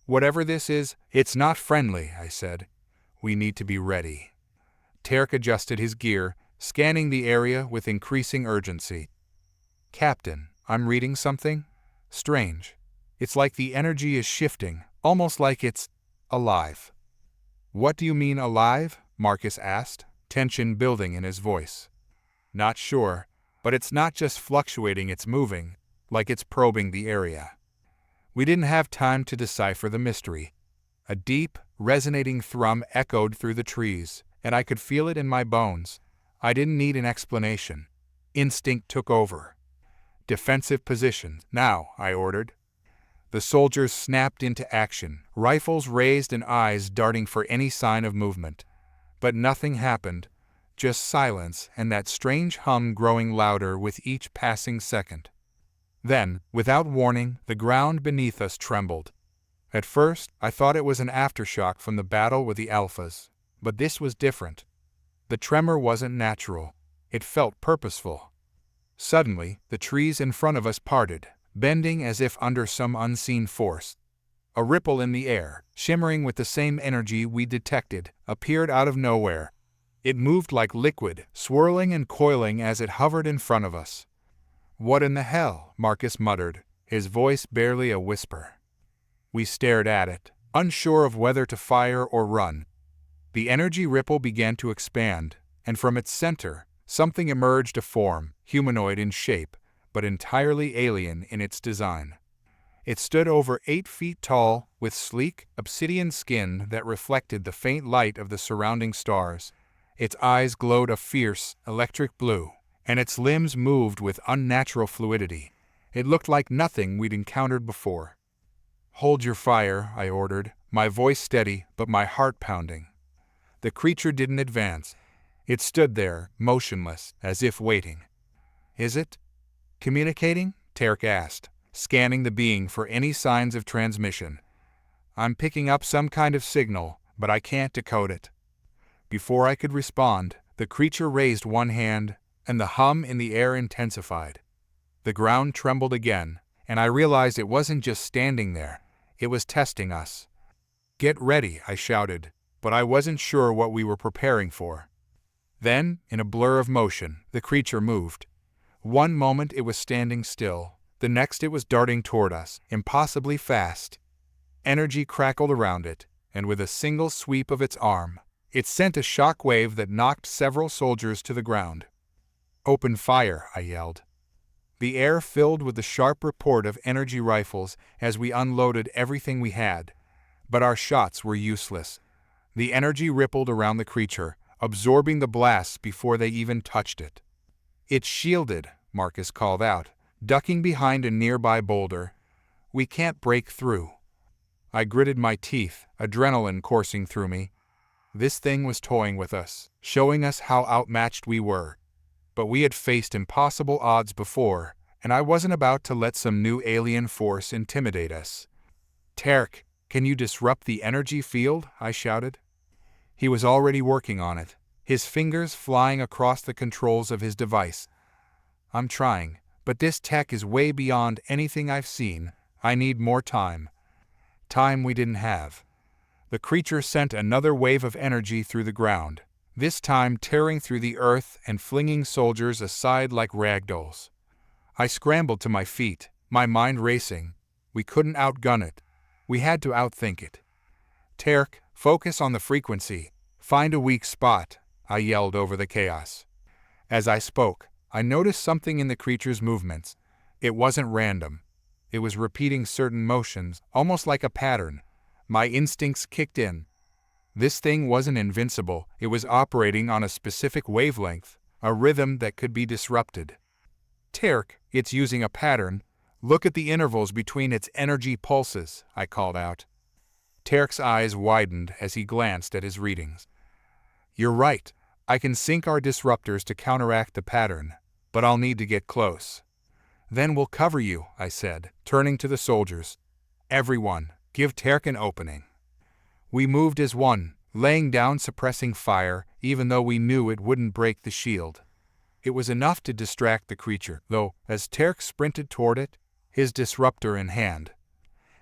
Whatever this is, it's not friendly, I said. We need to be ready. Tarek adjusted his gear, scanning the area with increasing urgency. Captain, I'm reading something? Strange. It's like the energy is shifting, almost like it's alive. What do you mean alive? Marcus asked, tension building in his voice. Not sure, but it's not just fluctuating, it's moving, like it's probing the area. We didn't have time to decipher the mystery. A deep, resonating thrum echoed through the trees, and I could feel it in my bones. I didn't need an explanation. Instinct took over. Defensive position, now, I ordered. The soldiers snapped into action, rifles raised and eyes darting for any sign of movement. But nothing happened, just silence and that strange hum growing louder with each passing second. Then, without warning, the ground beneath us trembled. At first, I thought it was an aftershock from the battle with the Alphas, but this was different. The tremor wasn't natural. It felt purposeful. Suddenly, the trees in front of us parted, bending as if under some unseen force. A ripple in the air, shimmering with the same energy we detected, appeared out of nowhere. It moved like liquid, swirling and coiling as it hovered in front of us. What in the hell? Marcus muttered, his voice barely a whisper. We stared at it, unsure of whether to fire or run. The energy ripple began to expand, and from its center, something emerged, a form, humanoid in shape, but entirely alien in its design. It stood over 8 feet tall, with sleek, obsidian skin that reflected the faint light of the surrounding stars. Its eyes glowed a fierce, electric blue, and its limbs moved with unnatural fluidity. It looked like nothing we'd encountered before. Hold your fire, I ordered, my voice steady but my heart pounding. The creature didn't advance. It stood there, motionless, as if waiting. Is it communicating? Tarek asked, scanning the being for any signs of transmission. I'm picking up some kind of signal, but I can't decode it. Before I could respond, the creature raised one hand, and the hum in the air intensified. The ground trembled again, and I realized it wasn't just standing there, it was testing us. Get ready, I shouted, but I wasn't sure what we were preparing for. Then, in a blur of motion, the creature moved. One moment it was standing still, the next it was darting toward us, impossibly fast. Energy crackled around it, and with a single sweep of its arm, it sent a shock wave that knocked several soldiers to the ground. Open fire, I yelled. The air filled with the sharp report of energy rifles as we unloaded everything we had. But our shots were useless. The energy rippled around the creature, absorbing the blasts before they even touched it. It's shielded, Marcus called out, ducking behind a nearby boulder. We can't break through. I gritted my teeth, adrenaline coursing through me. This thing was toying with us, showing us how outmatched we were. But we had faced impossible odds before, and I wasn't about to let some new alien force intimidate us. Tarek, can you disrupt the energy field? I shouted. He was already working on it, his fingers flying across the controls of his device. I'm trying, but this tech is way beyond anything I've seen. I need more time. Time we didn't have. The creature sent another wave of energy through the ground, this time tearing through the earth and flinging soldiers aside like ragdolls. I scrambled to my feet, my mind racing. We couldn't outgun it. We had to outthink it. Tarek, focus on the frequency. Find a weak spot, I yelled over the chaos. As I spoke, I noticed something in the creature's movements. It wasn't random. It was repeating certain motions, almost like a pattern. My instincts kicked in. This thing wasn't invincible. It was operating on a specific wavelength, a rhythm that could be disrupted. Tarek, it's using a pattern, Look at the intervals between its energy pulses, I called out. Tarek's eyes widened as he glanced at his readings. You're right, I can sync our disruptors to counteract the pattern, but I'll need to get close. Then we'll cover you, I said, turning to the soldiers. Everyone, give Tarek an opening. We moved as one, laying down suppressing fire, even though we knew it wouldn't break the shield. It was enough to distract the creature, though, as Tarek sprinted toward it, his disruptor in hand.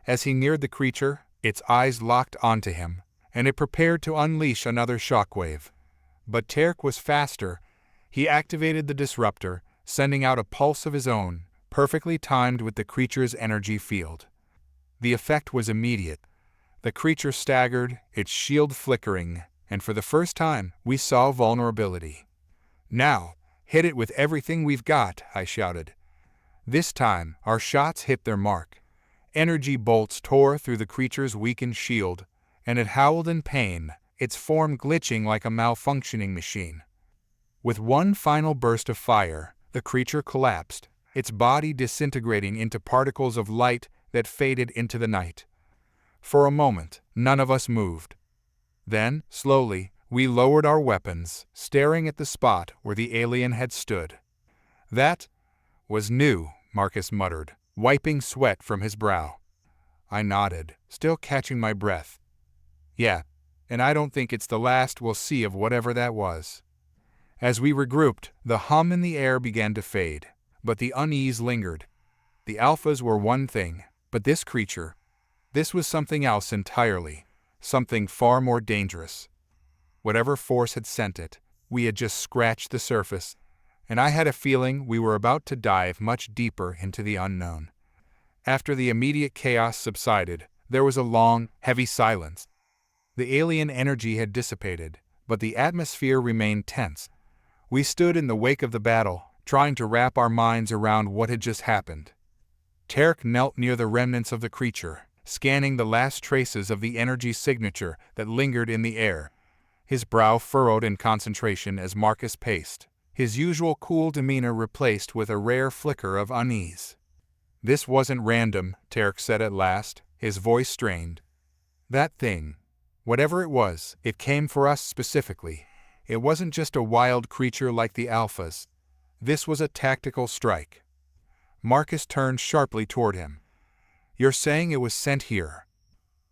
As he neared the creature, its eyes locked onto him, and it prepared to unleash another shockwave. But Tarek was faster. He activated the disruptor, sending out a pulse of his own, perfectly timed with the creature's energy field. The effect was immediate. The creature staggered, its shield flickering, and for the first time, we saw vulnerability. Now, hit it with everything we've got, I shouted. This time, our shots hit their mark. Energy bolts tore through the creature's weakened shield, and it howled in pain, its form glitching like a malfunctioning machine. With one final burst of fire, the creature collapsed, its body disintegrating into particles of light that faded into the night. For a moment, none of us moved. Then, slowly, we lowered our weapons, staring at the spot where the alien had stood. That was new, Marcus muttered, wiping sweat from his brow. I nodded, still catching my breath. Yeah, and I don't think it's the last we'll see of whatever that was. As we regrouped, the hum in the air began to fade, but the unease lingered. The alphas were one thing, but this creature, this was something else entirely, something far more dangerous. Whatever force had sent it, we had just scratched the surface, and I had a feeling we were about to dive much deeper into the unknown. After the immediate chaos subsided, there was a long, heavy silence. The alien energy had dissipated, but the atmosphere remained tense. We stood in the wake of the battle, trying to wrap our minds around what had just happened. Tarek knelt near the remnants of the creature, scanning the last traces of the energy signature that lingered in the air. His brow furrowed in concentration as Marcus paced, his usual cool demeanor replaced with a rare flicker of unease. This wasn't random, Tarek said at last, his voice strained. That thing, whatever it was, it came for us specifically. It wasn't just a wild creature like the alphas. This was a tactical strike. Marcus turned sharply toward him. You're saying it was sent here?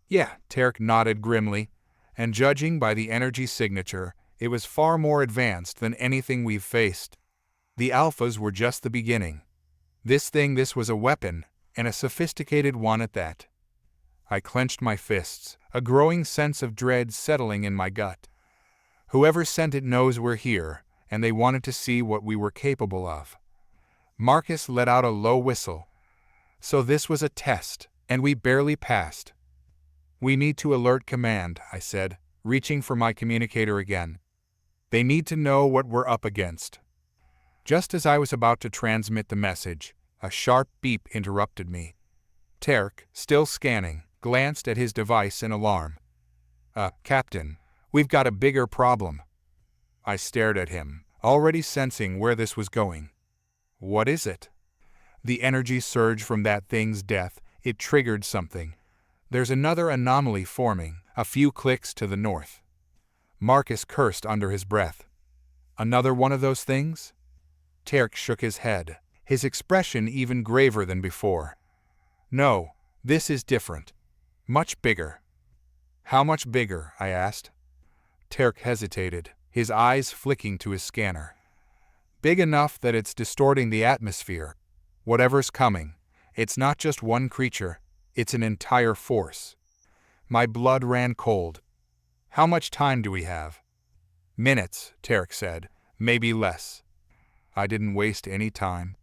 Yeah, Tarek nodded grimly, and judging by the energy signature, it was far more advanced than anything we've faced. The alphas were just the beginning. This was a weapon, and a sophisticated one at that. I clenched my fists, a growing sense of dread settling in my gut. Whoever sent it knows we're here, and they wanted to see what we were capable of. Marcus let out a low whistle. So this was a test, and we barely passed. We need to alert command, I said, reaching for my communicator again. They need to know what we're up against. Just as I was about to transmit the message, a sharp beep interrupted me. Tarek, still scanning, glanced at his device in alarm. Captain, we've got a bigger problem. I stared at him, already sensing where this was going. What is it? The energy surge from that thing's death, it triggered something. There's another anomaly forming, a few clicks to the north. Marcus cursed under his breath. Another one of those things? Tarek shook his head, his expression even graver than before. No, this is different. Much bigger. How much bigger? I asked. Tarek hesitated, his eyes flicking to his scanner. Big enough that it's distorting the atmosphere. Whatever's coming, it's not just one creature, it's an entire force. My blood ran cold. How much time do we have? Minutes, Tarek said, maybe less. I didn't waste any time.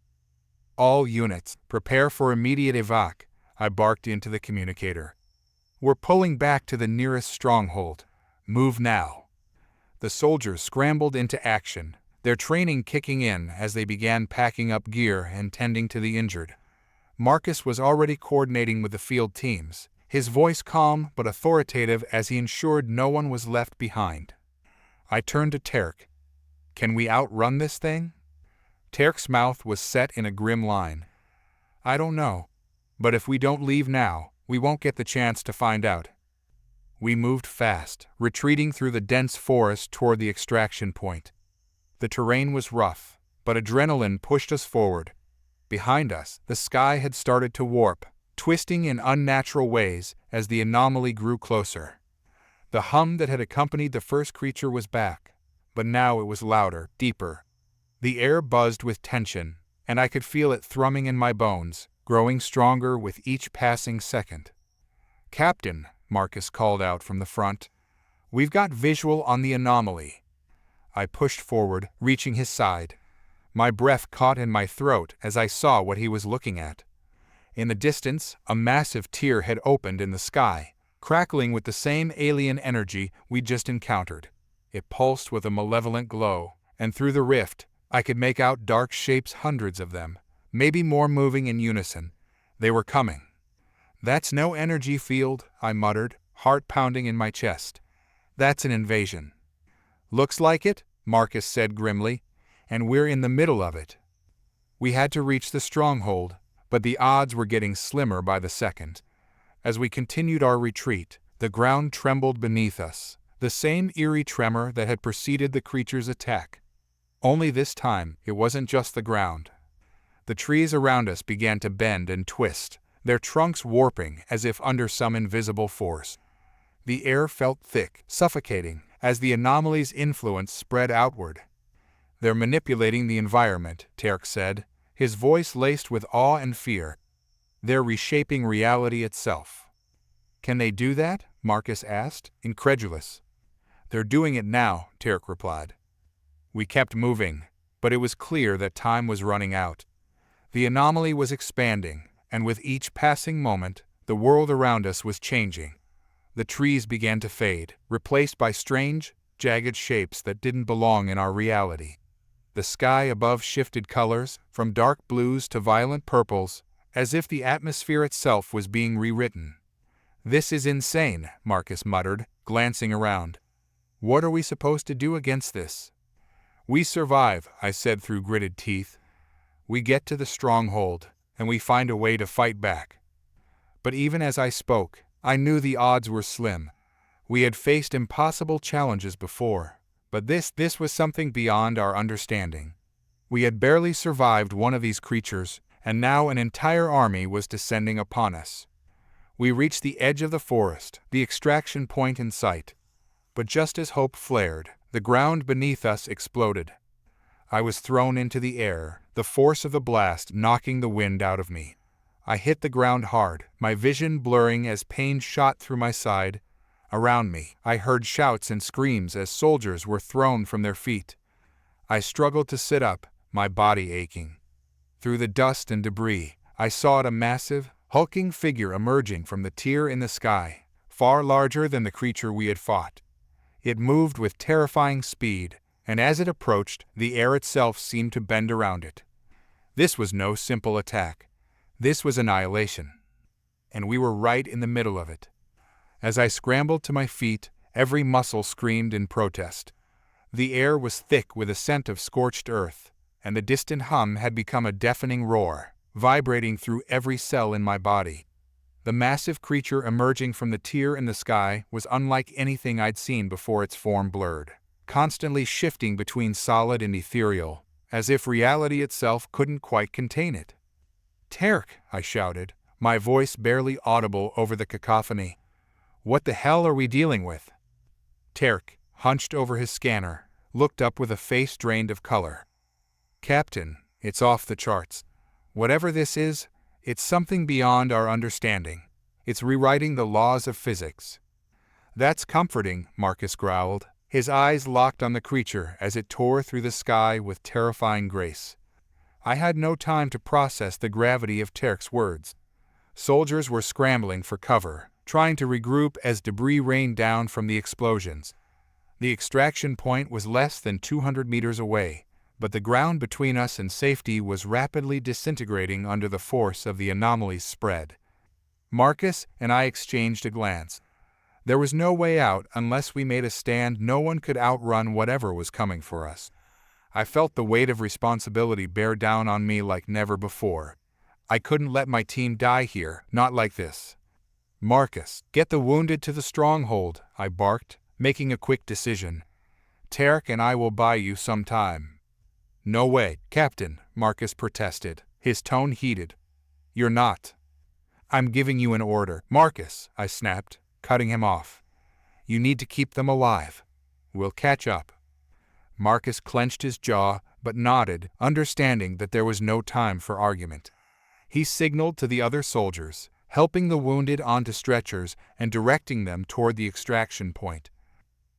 All units, prepare for immediate evac, I barked into the communicator. We're pulling back to the nearest stronghold. Move now. The soldiers scrambled into action, their training kicking in as they began packing up gear and tending to the injured. Marcus was already coordinating with the field teams, his voice calm but authoritative as he ensured no one was left behind. I turned to Tarek. Can we outrun this thing? Tarek's mouth was set in a grim line. I don't know. But if we don't leave now, we won't get the chance to find out. We moved fast, retreating through the dense forest toward the extraction point. The terrain was rough, but adrenaline pushed us forward. Behind us, the sky had started to warp, twisting in unnatural ways as the anomaly grew closer. The hum that had accompanied the first creature was back, but now it was louder, deeper. The air buzzed with tension, and I could feel it thrumming in my bones, growing stronger with each passing second. "Captain," Marcus called out from the front, "we've got visual on the anomaly." I pushed forward, reaching his side. My breath caught in my throat as I saw what he was looking at. In the distance, a massive tear had opened in the sky, crackling with the same alien energy we'd just encountered. It pulsed with a malevolent glow, and through the rift, I could make out dark shapes, hundreds of them, maybe more, moving in unison. They were coming. "That's no energy field," I muttered, heart pounding in my chest. "That's an invasion." "Looks like it," Marcus said grimly, "and we're in the middle of it." We had to reach the stronghold, but the odds were getting slimmer by the second. As we continued our retreat, the ground trembled beneath us, the same eerie tremor that had preceded the creature's attack. Only this time, it wasn't just the ground. The trees around us began to bend and twist, their trunks warping as if under some invisible force. The air felt thick, suffocating, as the anomaly's influence spread outward. "They're manipulating the environment," Terk said, his voice laced with awe and fear. "They're reshaping reality itself." "Can they do that?" Marcus asked, incredulous. "They're doing it now," Terk replied. We kept moving, but it was clear that time was running out. The anomaly was expanding, and with each passing moment, the world around us was changing. The trees began to fade, replaced by strange, jagged shapes that didn't belong in our reality. The sky above shifted colors, from dark blues to violent purples, as if the atmosphere itself was being rewritten. "This is insane," Marcus muttered, glancing around. "What are we supposed to do against this?" "We survive," I said through gritted teeth. "We get to the stronghold, and we find a way to fight back." But even as I spoke, I knew the odds were slim. We had faced impossible challenges before, but this was something beyond our understanding. We had barely survived one of these creatures, and now an entire army was descending upon us. We reached the edge of the forest, the extraction point in sight. But just as hope flared, the ground beneath us exploded. I was thrown into the air, the force of the blast knocking the wind out of me. I hit the ground hard, my vision blurring as pain shot through my side. Around me, I heard shouts and screams as soldiers were thrown from their feet. I struggled to sit up, my body aching. Through the dust and debris, I saw a massive, hulking figure emerging from the tear in the sky, far larger than the creature we had fought. It moved with terrifying speed, and as it approached, the air itself seemed to bend around it. This was no simple attack. This was annihilation. And we were right in the middle of it. As I scrambled to my feet, every muscle screamed in protest. The air was thick with a scent of scorched earth, and the distant hum had become a deafening roar, vibrating through every cell in my body. The massive creature emerging from the tear in the sky was unlike anything I'd seen before. Its form blurred, constantly shifting between solid and ethereal, as if reality itself couldn't quite contain it. "Terk!" I shouted, my voice barely audible over the cacophony. "What the hell are we dealing with?" Terk, hunched over his scanner, looked up with a face drained of color. "Captain, it's off the charts. Whatever this is, it's something beyond our understanding. It's rewriting the laws of physics." "That's comforting," Marcus growled, his eyes locked on the creature as it tore through the sky with terrifying grace. I had no time to process the gravity of Terk's words. Soldiers were scrambling for cover, trying to regroup as debris rained down from the explosions. The extraction point was less than 200 meters away, but the ground between us and safety was rapidly disintegrating under the force of the anomaly's spread. Marcus and I exchanged a glance. There was no way out unless we made a stand. No one could outrun whatever was coming for us. I felt the weight of responsibility bear down on me like never before. I couldn't let my team die here, not like this. Marcus, get the wounded to the stronghold, I barked, making a quick decision. Tarek and I will buy you some time. No way, Captain, Marcus protested, his tone heated. You're not. I'm giving you an order. Marcus, I snapped, cutting him off. You need to keep them alive. We'll catch up. Marcus clenched his jaw, but nodded, understanding that there was no time for argument. He signaled to the other soldiers, helping the wounded onto stretchers and directing them toward the extraction point.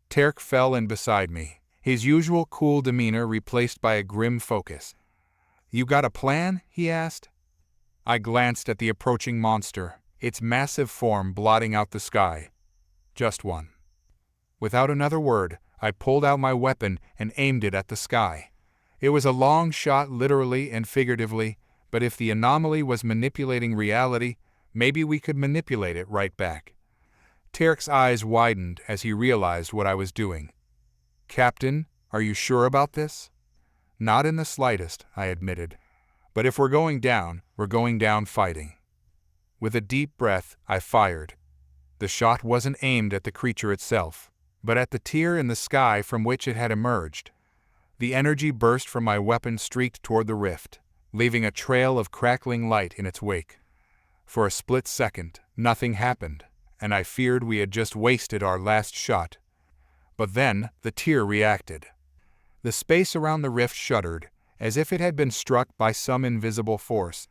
Tarek fell in beside me, his usual cool demeanor replaced by a grim focus. You got a plan? He asked. I glanced at the approaching monster, its massive form blotting out the sky. Just one. Without another word, I pulled out my weapon and aimed it at the sky. It was a long shot literally and figuratively, but if the anomaly was manipulating reality, maybe we could manipulate it right back. Tarek's eyes widened as he realized what I was doing. Captain, are you sure about this? Not in the slightest, I admitted. But if we're going down fighting. With a deep breath, I fired. The shot wasn't aimed at the creature itself, but at the tier in the sky from which it had emerged. The energy burst from my weapon streaked toward the rift, leaving a trail of crackling light in its wake. For a split second, nothing happened, and I feared we had just wasted our last shot. But then, the tier reacted. The space around the rift shuddered, as if it had been struck by some invisible force.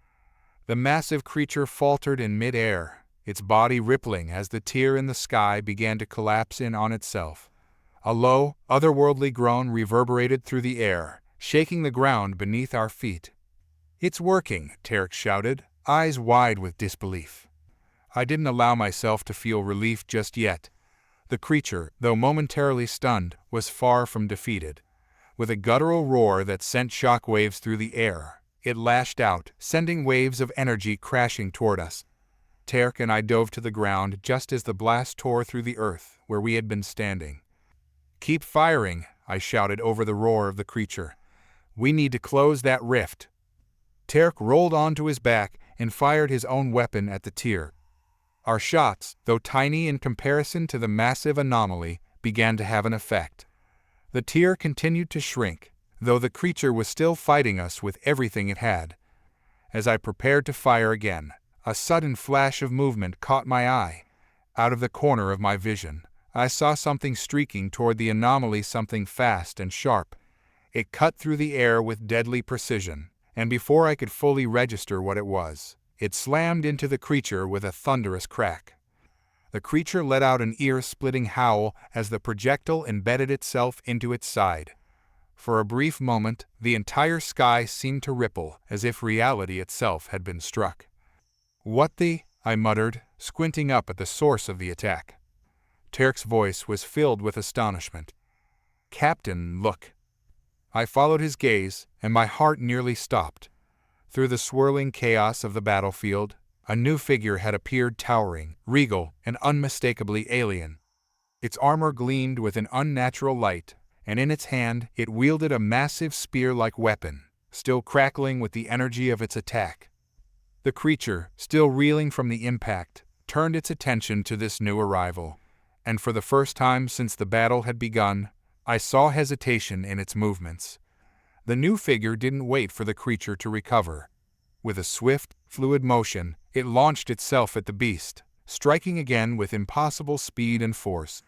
The massive creature faltered in mid-air, its body rippling as the tier in the sky began to collapse in on itself. A low, otherworldly groan reverberated through the air, shaking the ground beneath our feet. It's working, Tarek shouted, eyes wide with disbelief. I didn't allow myself to feel relief just yet. The creature, though momentarily stunned, was far from defeated. With a guttural roar that sent shockwaves through the air, it lashed out, sending waves of energy crashing toward us. Tarek and I dove to the ground just as the blast tore through the earth where we had been standing. Keep firing, I shouted over the roar of the creature. We need to close that rift. Tarek rolled onto his back and fired his own weapon at the tier. Our shots, though tiny in comparison to the massive anomaly, began to have an effect. The tier continued to shrink, though the creature was still fighting us with everything it had. As I prepared to fire again, a sudden flash of movement caught my eye. Out of the corner of my vision, I saw something streaking toward the anomaly, something fast and sharp. It cut through the air with deadly precision, and before I could fully register what it was, it slammed into the creature with a thunderous crack. The creature let out an ear-splitting howl as the projectile embedded itself into its side. For a brief moment, the entire sky seemed to ripple, as if reality itself had been struck. What the? I muttered, squinting up at the source of the attack. Tarek's voice was filled with astonishment. Captain, look. I followed his gaze, and my heart nearly stopped. Through the swirling chaos of the battlefield, a new figure had appeared, towering, regal, and unmistakably alien. Its armor gleamed with an unnatural light, and in its hand it wielded a massive spear-like weapon, still crackling with the energy of its attack. The creature, still reeling from the impact, turned its attention to this new arrival, and for the first time since the battle had begun, I saw hesitation in its movements. The new figure didn't wait for the creature to recover. With a swift, fluid motion, it launched itself at the beast, striking again with impossible speed and force.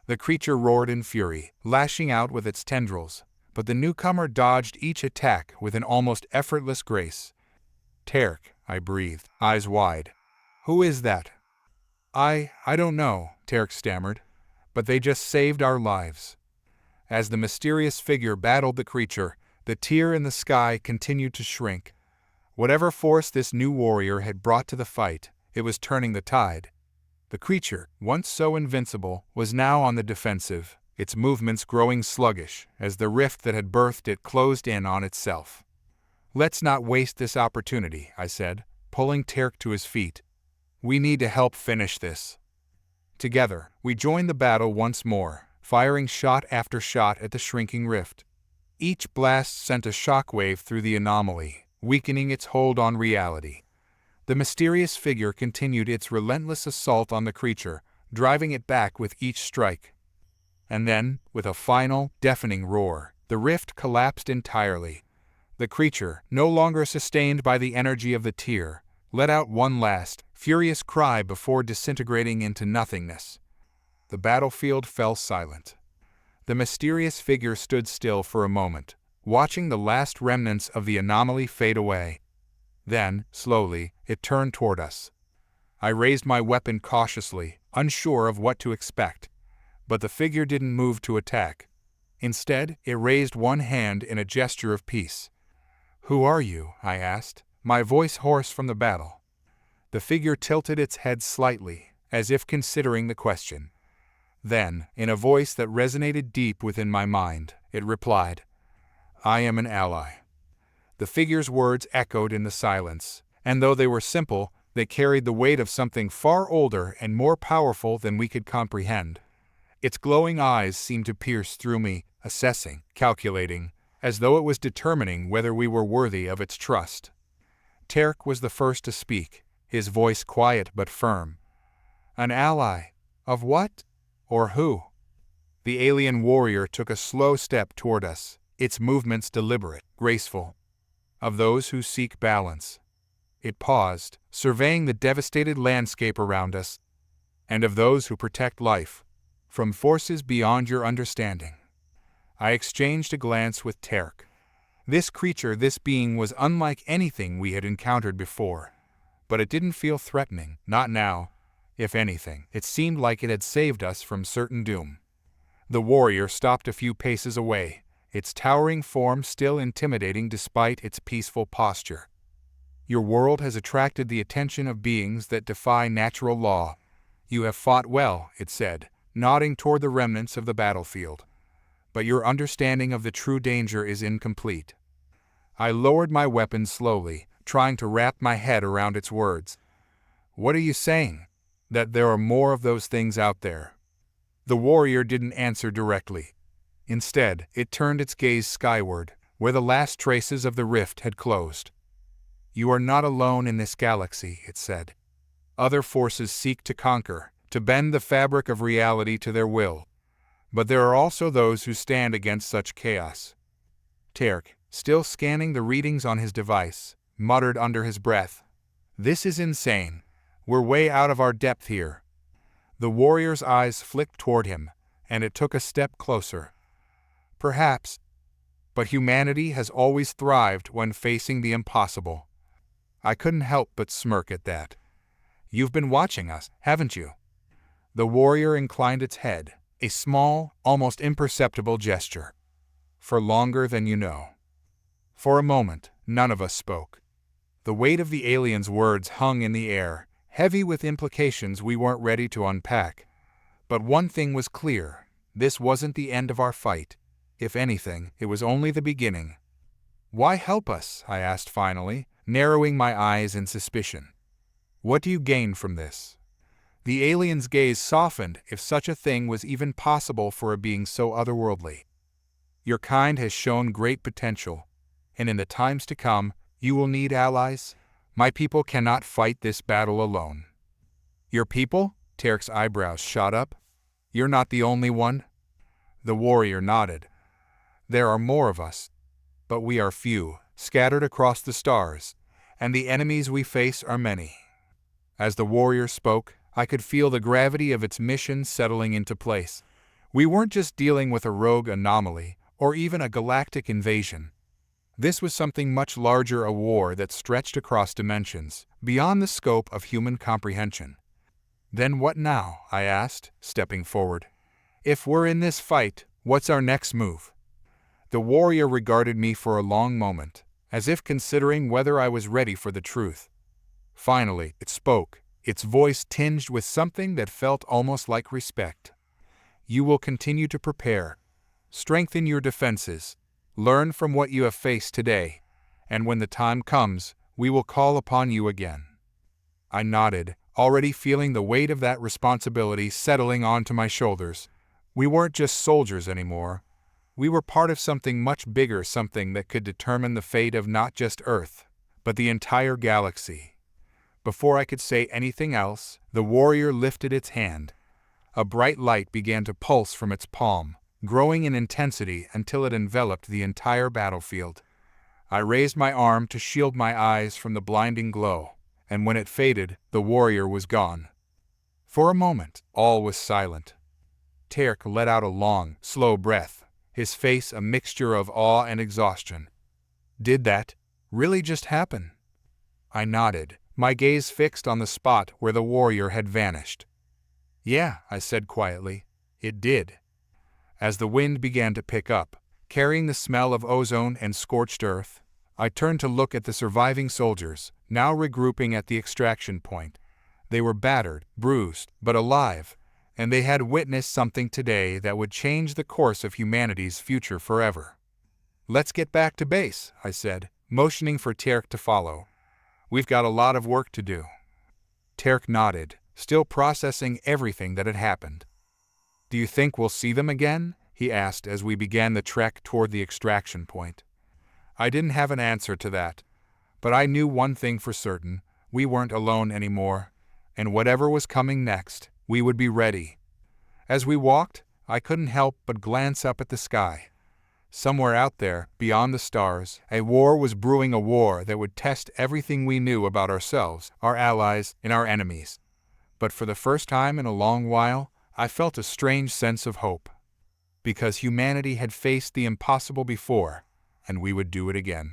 The creature roared in fury, lashing out with its tendrils, but the newcomer dodged each attack with an almost effortless grace. Tarek, I breathed, eyes wide. Who is that? I don't know, Tarek stammered, but they just saved our lives. As the mysterious figure battled the creature, the tier in the sky continued to shrink. Whatever force this new warrior had brought to the fight, it was turning the tide. The creature, once so invincible, was now on the defensive, its movements growing sluggish as the rift that had birthed it closed in on itself. Let's not waste this opportunity, I said, pulling Tarek to his feet. We need to help finish this. Together, we joined the battle once more, firing shot after shot at the shrinking rift. Each blast sent a shockwave through the anomaly, weakening its hold on reality. The mysterious figure continued its relentless assault on the creature, driving it back with each strike. And then, with a final, deafening roar, the rift collapsed entirely. The creature, no longer sustained by the energy of the tear, let out one last, furious cry before disintegrating into nothingness. The battlefield fell silent. The mysterious figure stood still for a moment, watching the last remnants of the anomaly fade away. Then, slowly, it turned toward us. I raised my weapon cautiously, unsure of what to expect. But the figure didn't move to attack. Instead, it raised one hand in a gesture of peace. "Who are you?" I asked, my voice hoarse from the battle. The figure tilted its head slightly, as if considering the question. Then, in a voice that resonated deep within my mind, it replied, "I am an ally." The figure's words echoed in the silence, and though they were simple, they carried the weight of something far older and more powerful than we could comprehend. Its glowing eyes seemed to pierce through me, assessing, calculating, as though it was determining whether we were worthy of its trust. Terk was the first to speak, his voice quiet but firm. "An ally? Of what? Or who?" The alien warrior took a slow step toward us, its movements deliberate, graceful. "Of those who seek balance." It paused, surveying the devastated landscape around us. "And of those who protect life from forces beyond your understanding." I exchanged a glance with Terk. This creature, this being, was unlike anything we had encountered before. But it didn't feel threatening, not now. If anything, it seemed like it had saved us from certain doom. The warrior stopped a few paces away, its towering form still intimidating despite its peaceful posture. "Your world has attracted the attention of beings that defy natural law. You have fought well," it said, nodding toward the remnants of the battlefield. "But your understanding of the true danger is incomplete." I lowered my weapon slowly, trying to wrap my head around its words. "What are you saying? That there are more of those things out there?" The warrior didn't answer directly. Instead, it turned its gaze skyward, where the last traces of the rift had closed. "You are not alone in this galaxy," it said. "Other forces seek to conquer, to bend the fabric of reality to their will. But there are also those who stand against such chaos." Terk, still scanning the readings on his device, muttered under his breath, "This is insane. We're way out of our depth here." The warrior's eyes flicked toward him, and it took a step closer. "Perhaps. But humanity has always thrived when facing the impossible." I couldn't help but smirk at that. "You've been watching us, haven't you?" The warrior inclined its head, a small, almost imperceptible gesture. "For longer than you know." For a moment, none of us spoke. The weight of the alien's words hung in the air, heavy with implications we weren't ready to unpack. But one thing was clear: this wasn't the end of our fight. If anything, it was only the beginning. "Why help us?" I asked finally, narrowing my eyes in suspicion. "What do you gain from this?" The alien's gaze softened, if such a thing was even possible for a being so otherworldly. "Your kind has shown great potential, and in the times to come, you will need allies. My people cannot fight this battle alone." "Your people?" Terk's eyebrows shot up. "You're not the only one?" The warrior nodded. "There are more of us, but we are few, scattered across the stars, and the enemies we face are many." As the warrior spoke, I could feel the gravity of its mission settling into place. We weren't just dealing with a rogue anomaly, or even a galactic invasion. This was something much larger, a war that stretched across dimensions, beyond the scope of human comprehension. "Then what now?" I asked, stepping forward. "If we're in this fight, what's our next move?" The warrior regarded me for a long moment, as if considering whether I was ready for the truth. Finally, it spoke, its voice tinged with something that felt almost like respect. "You will continue to prepare. Strengthen your defenses. Learn from what you have faced today, and when the time comes, we will call upon you again." I nodded, already feeling the weight of that responsibility settling onto my shoulders. We weren't just soldiers anymore. We were part of something much bigger, something that could determine the fate of not just Earth, but the entire galaxy. Before I could say anything else, the warrior lifted its hand. A bright light began to pulse from its palm, growing in intensity until it enveloped the entire battlefield. I raised my arm to shield my eyes from the blinding glow, and when it faded, the warrior was gone. For a moment, all was silent. Teark let out a long, slow breath, his face a mixture of awe and exhaustion. Did that really just happen? I nodded, my gaze fixed on the spot where the warrior had vanished. Yeah, I said quietly, it did. As the wind began to pick up, carrying the smell of ozone and scorched earth, I turned to look at the surviving soldiers, now regrouping at the extraction point. They were battered, bruised, but alive, and they had witnessed something today that would change the course of humanity's future forever. Let's get back to base, I said, motioning for Teark to follow. We've got a lot of work to do. Teark nodded, still processing everything that had happened. Do you think we'll see them again? He asked as we began the trek toward the extraction point. I didn't have an answer to that, but I knew one thing for certain: we weren't alone anymore, and whatever was coming next, we would be ready. As we walked, I couldn't help but glance up at the sky. Somewhere out there, beyond the stars, a war was brewing, a war that would test everything we knew about ourselves, our allies, and our enemies. But for the first time in a long while, I felt a strange sense of hope. Because humanity had faced the impossible before, and we would do it again.